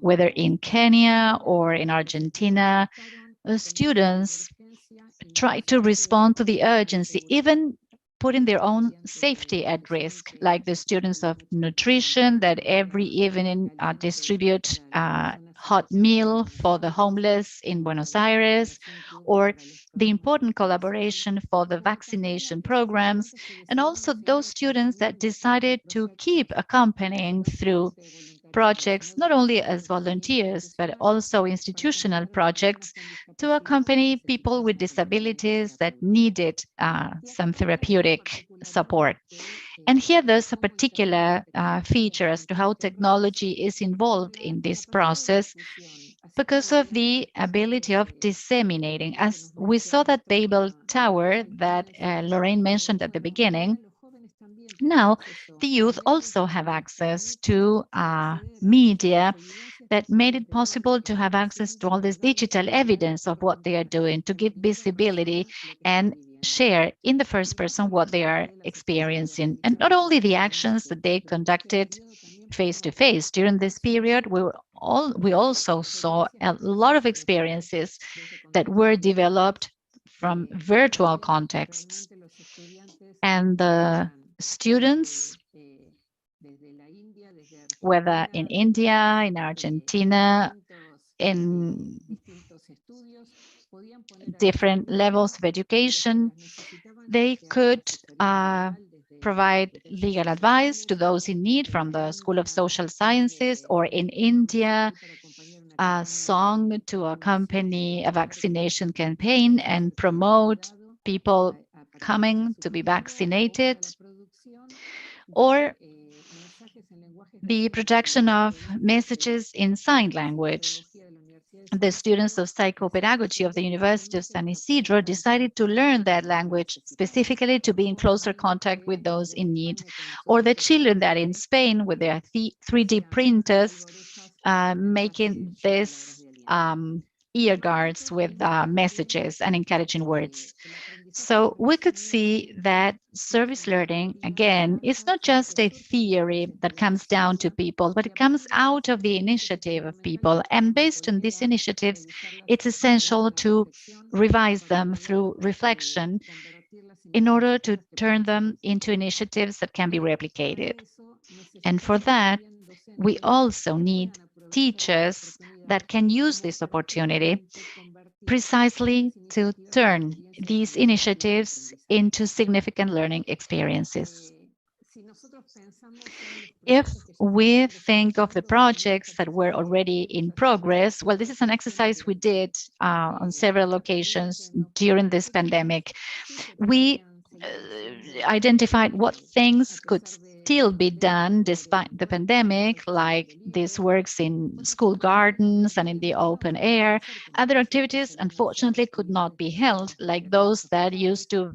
Whether in Kenya or in Argentina, students try to respond to the urgency, even putting their own safety at risk, like the students of nutrition that every evening distribute a hot meal for the homeless in Buenos Aires, or the important collaboration for the vaccination programs, and also those students that decided to keep accompanying through projects, not only as volunteers, but also institutional projects to accompany people with disabilities that needed some therapeutic support. And here there's a particular feature as to how technology is involved in this process because of the ability of disseminating. As we saw that Babel Tower that Lorraine mentioned at the beginning, now the youth also have access to media that made it possible to have access to all this digital evidence of what they are doing, to give visibility and share in the first person what they are experiencing. And not only the actions that they conducted face to face during this period, we also saw a lot of experiences that were developed from virtual contexts. And the students, whether in India, in Argentina, in different levels of education, they could provide legal advice to those in need from the School of Social Sciences, or in India, a song to accompany a vaccination campaign and promote people coming to be vaccinated, or the production of messages in sign language. The students of psychopedagogy of the University of San Isidro decided to learn that language specifically to be in closer contact with those in need, or the children that in Spain with their 3D printers making this ear guards with messages and encouraging words. So we could see that service learning, again, is not just a theory that comes down to people, but it comes out of the initiative of people. And based on these initiatives, it's essential to revise them through reflection in order to turn them into initiatives that can be replicated. And for that, we also need teachers that can use this opportunity precisely to turn these initiatives into significant learning experiences. If we think of the projects that were already in progress, well, this is an exercise we did on several occasions during this pandemic. We identified what things could still be done despite the pandemic, like these works in school gardens and in the open air. Other activities, unfortunately, could not be held, like those that used to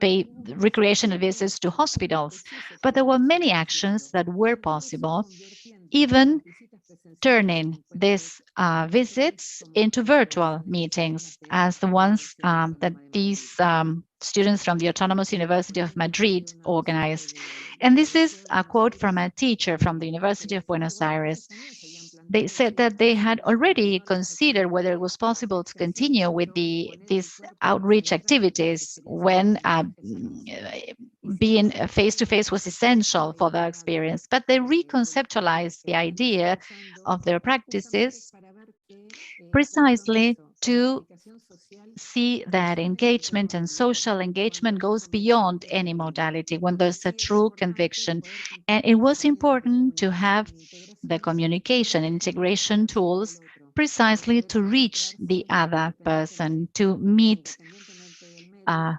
pay recreational visits to hospitals. But there were many actions that were possible, even turning these visits into virtual meetings, as the ones that these students from the Autonomous University of Madrid organized. And this is a quote from a teacher from the University of Buenos Aires. They said that they had already considered whether it was possible to continue with these outreach activities when being face-to-face was essential for the experience, but they reconceptualized the idea of their practices precisely to see that engagement and social engagement goes beyond any modality when there's a true conviction. And it was important to have the communication and integration tools precisely to reach the other person, to meet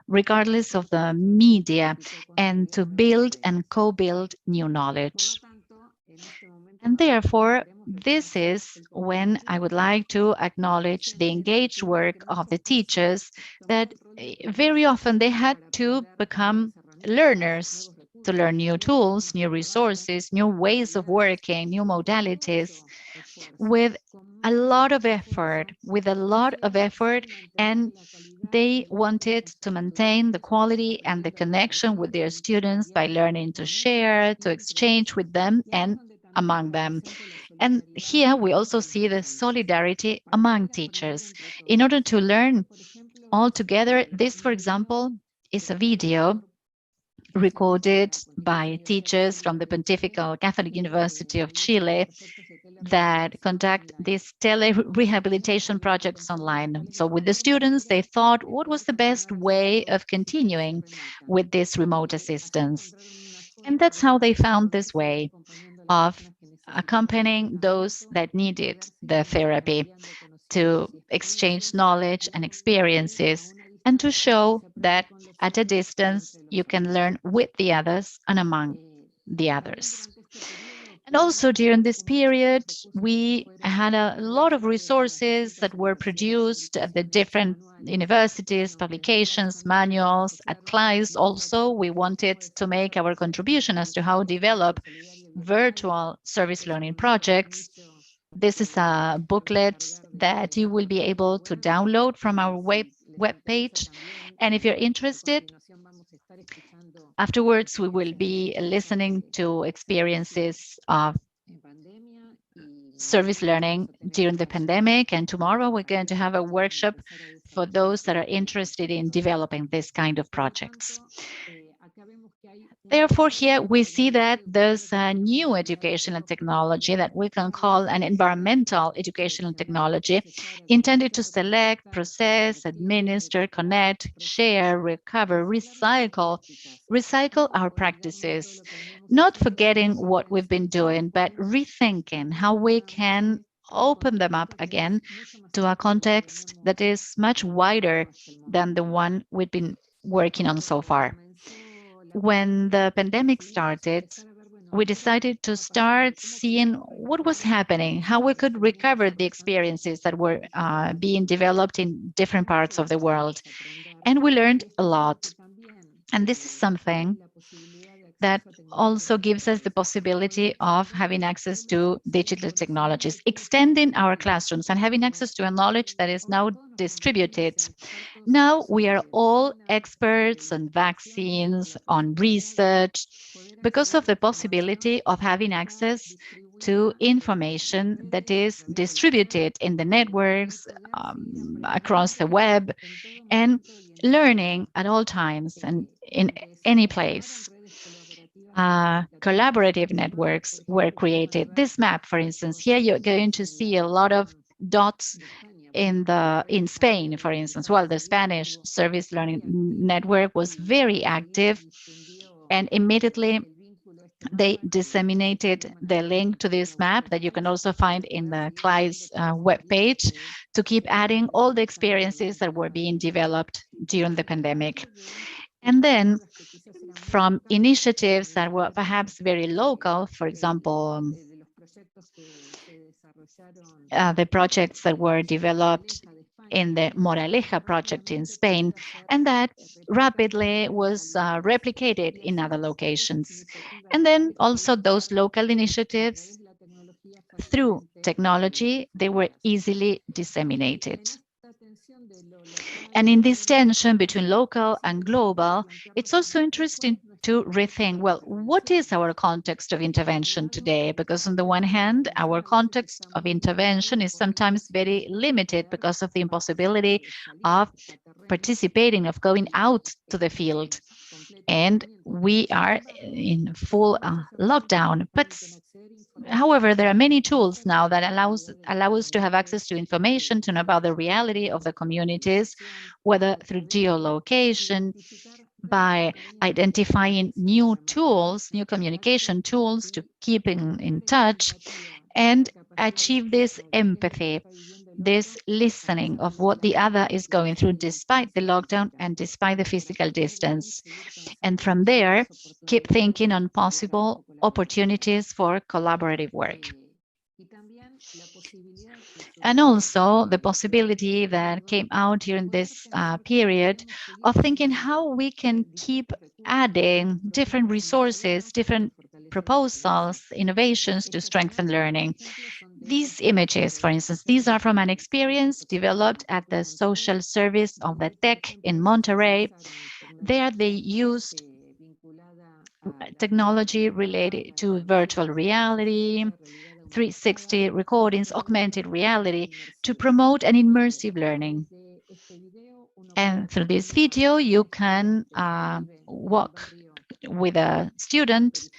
regardless of the media, and to build and co-build new knowledge. And therefore, this is when I would like to acknowledge the engaged work of the teachers that very often they had to become learners to learn new tools, new resources, new ways of working, new modalities with a lot of effort, and they wanted to maintain the quality and the connection with their students by learning to share, to exchange with them and among them. And here we also see the solidarity among teachers. In order to learn all together, this, for example, is a video recorded by teachers from the Pontifical Catholic University of Chile that conduct these tele-rehabilitation projects online. So with the students, they thought what was the best way of continuing with this remote assistance. And that's how they found this way of accompanying those that needed the therapy to exchange knowledge and experiences and to show that at a distance you can learn with the others and among the others. And also during this period, we had a lot of resources that were produced at the different universities, publications, manuals. At CLIES also, we wanted to make our contribution as to how to develop virtual service learning projects. This is a booklet that you will be able to download from our web page. And if you're interested, afterwards, we will be listening to experiences of service learning during the pandemic. And tomorrow, we're going to have a workshop for those that are interested in developing this kind of projects. Therefore, here we see that there's a new educational technology that we can call an environmental educational technology intended to select, process, administer, connect, share, recover, recycle our practices, not forgetting what we've been doing, but rethinking how we can open them up again to a context that is much wider than the one we've been working on so far. When the pandemic started, we decided to start seeing what was happening, how we could recover the experiences that were being developed in different parts of the world. And we learned a lot. And this is something that also gives us the possibility of having access to digital technologies, extending our classrooms and having access to a knowledge that is now distributed. Now we are all experts on vaccines, on research, because of the possibility of having access to information that is distributed in the networks, across the web, and learning at all times and in any place. Collaborative networks were created. This map, for instance, here you're going to see a lot of dots in Spain, for instance. Well, the Spanish Service Learning Network was very active, and immediately they disseminated the link to this map that you can also find in the CLI's webpage to keep adding all the experiences that were being developed during the pandemic. And then from initiatives that were perhaps very local, for example, the projects that were developed in the Moraleja project in Spain, and that rapidly was replicated in other locations. And then also those local initiatives, through technology, they were easily disseminated. And in this tension between local and global, it's also interesting to rethink, well, what is our context of intervention today? Because on the one hand, our context of intervention is sometimes very limited because of the impossibility of participating, of going out to the field. And we are in full lockdown. But however, there are many tools now that allow us to have access to information, to know about the reality of the communities, whether through geolocation, by identifying new tools, new communication tools to keep in touch, and achieve this empathy, this listening of what the other is going through despite the lockdown and despite the physical distance. And from there, keep thinking on possible opportunities for collaborative work. And also the possibility that came out during this period of thinking how we can keep adding different resources, different proposals, innovations to strengthen learning. These images, for instance, these are from an experience developed at the social service of the TEC in Monterrey. There they used technology related to virtual reality, 360 recordings, augmented reality to promote an immersive learning. And through this video, you can walk with a student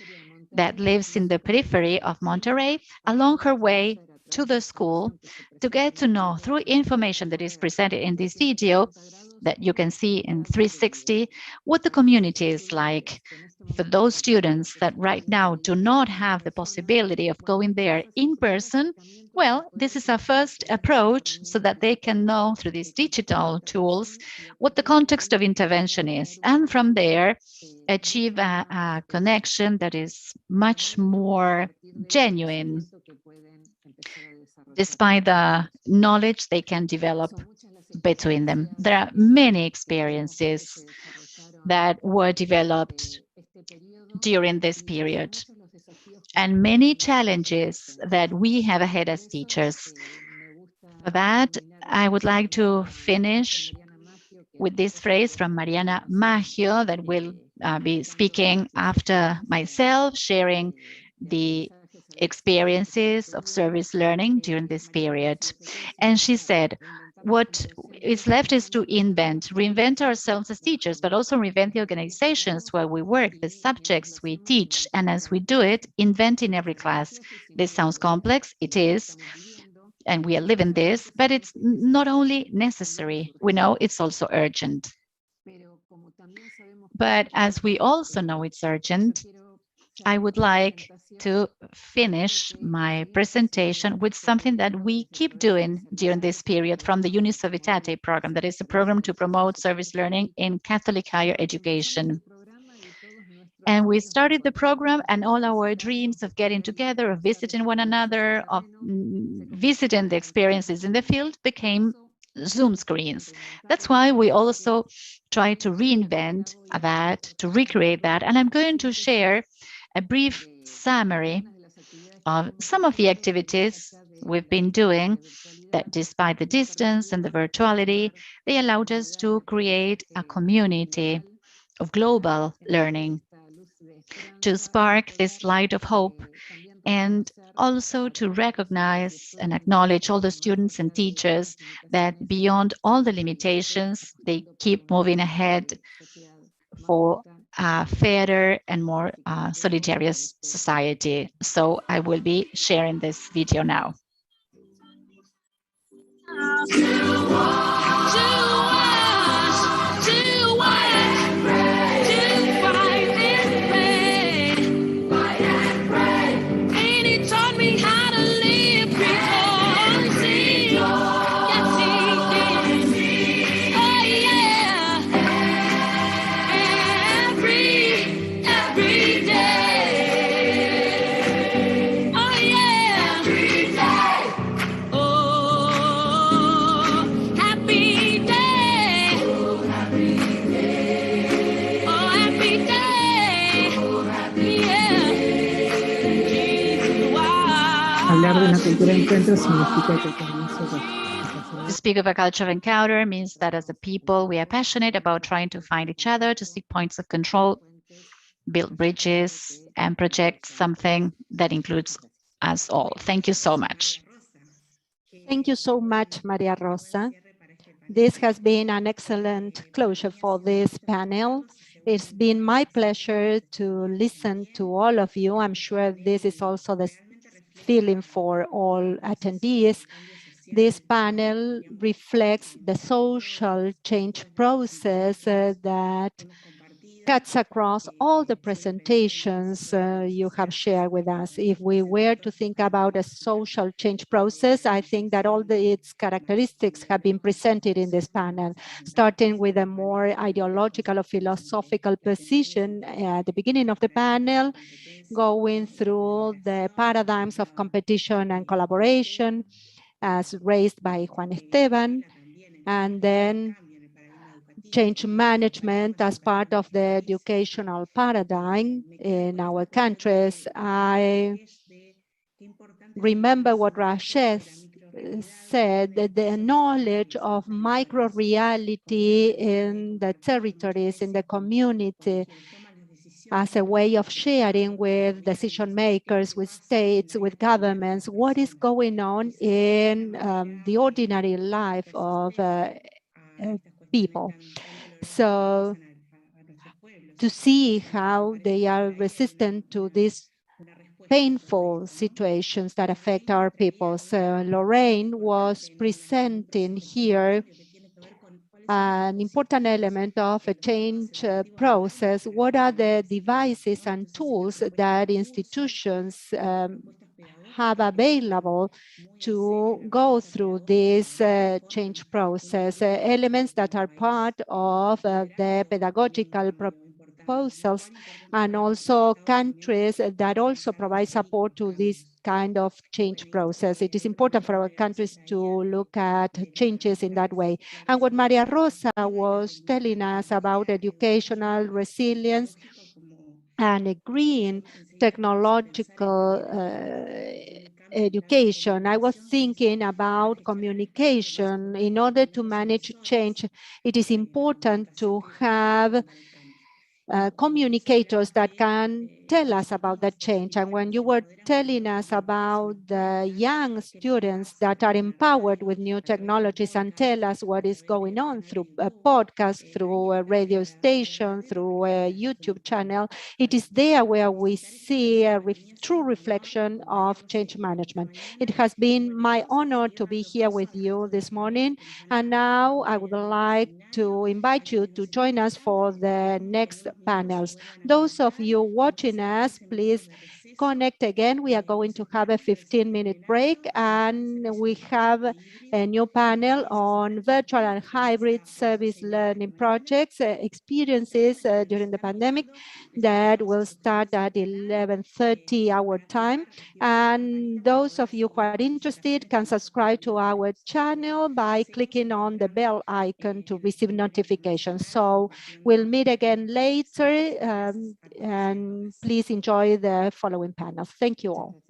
that lives in the periphery of Monterrey along her way to the school to get to know through information that is presented in this video that you can see in 360 what the community is like. For those students that right now do not have the possibility of going there in person, well, this is a first approach so that they can know through these digital tools what the context of intervention is. And from there, achieve a connection that is much more genuine, despite the knowledge they can develop between them. There are many experiences that were developed during this period and many challenges that we have ahead as teachers. For that, I would like to finish with this phrase from Mariana Maggio that will be speaking after myself, sharing the experiences of service learning during this period. And she said, what is left is to reinvent ourselves as teachers, but also reinvent the organizations where we work, the subjects we teach. And as we do it, invent in every class. This sounds complex, it is, and we are living this, but it's not only necessary, we know it's also urgent. But as we also know it's urgent, I would like to finish my presentation with something that we keep doing during this period from the Uniservitate program, that is a program to promote service learning in Catholic higher education. And we started the program, and all our dreams of getting together, of visiting one another, of visiting the experiences in the field became Zoom screens. That's why we also try to reinvent that, to recreate that. And I'm going to share a brief summary of some of the activities we've been doing that, despite the distance and the virtuality, they allowed us to create a community of global learning, to spark this light of hope and also to recognize and acknowledge all the students and teachers that beyond all the limitations, they keep moving ahead for a fairer and more solidarious society. So I will be sharing this video now. Hablar de una cultura de encuentro significa que comienzo con To speak of a culture of encounter means that as a people, we are passionate about trying to find each other, to seek points of control, build bridges, and project something that includes us all. Thank you so much. Thank you so much, Maria Rosa. This has been an excellent closure for this panel. It's been my pleasure to listen to all of you. I'm sure this is also the feeling for all attendees. This panel reflects the social change process that cuts across all the presentations you have shared with us. If we were to think about a social change process, I think that all its characteristics have been presented in this panel, starting with a more ideological or philosophical position at the beginning of the panel, going through the paradigms of competition and collaboration as raised by Juan Esteban, and then change management as part of the educational paradigm in our countries. I remember what Rajesh said, that the knowledge of micro-reality in the territories, in the community, as a way of sharing with decision makers, with states, with governments, what is going on in the ordinary life of people. So to see how they are resistant to these painful situations that affect our people. So Lorraine was presenting here an important element of a change process. What are the devices and tools that institutions have available to go through this change process? Elements that are part of the pedagogical proposals, and also countries that also provide support to this kind of change process. It is important for our countries to look at changes in that way. And what Maria Rosa was telling us about educational resilience and a green technological education, I was thinking about communication. In order to manage change, it is important to have communicators that can tell us about that change. And when you were telling us about the young students that are empowered with new technologies and tell us what is going on through a podcast, through a radio station, through a YouTube channel, it is there where we see a true reflection of change management. It has been my honor to be here with you this morning. And now I would like to invite you to join us for the next panels. Those of you watching us, please connect again. We are going to have a 15-minute break, and we have a new panel on virtual and hybrid service learning projects, experiences during the pandemic, that will start at 11:30 our time. And those of you who are interested can subscribe to our channel by clicking on the bell icon to receive notifications. So we'll meet again later, and please enjoy the following panel. Thank you all.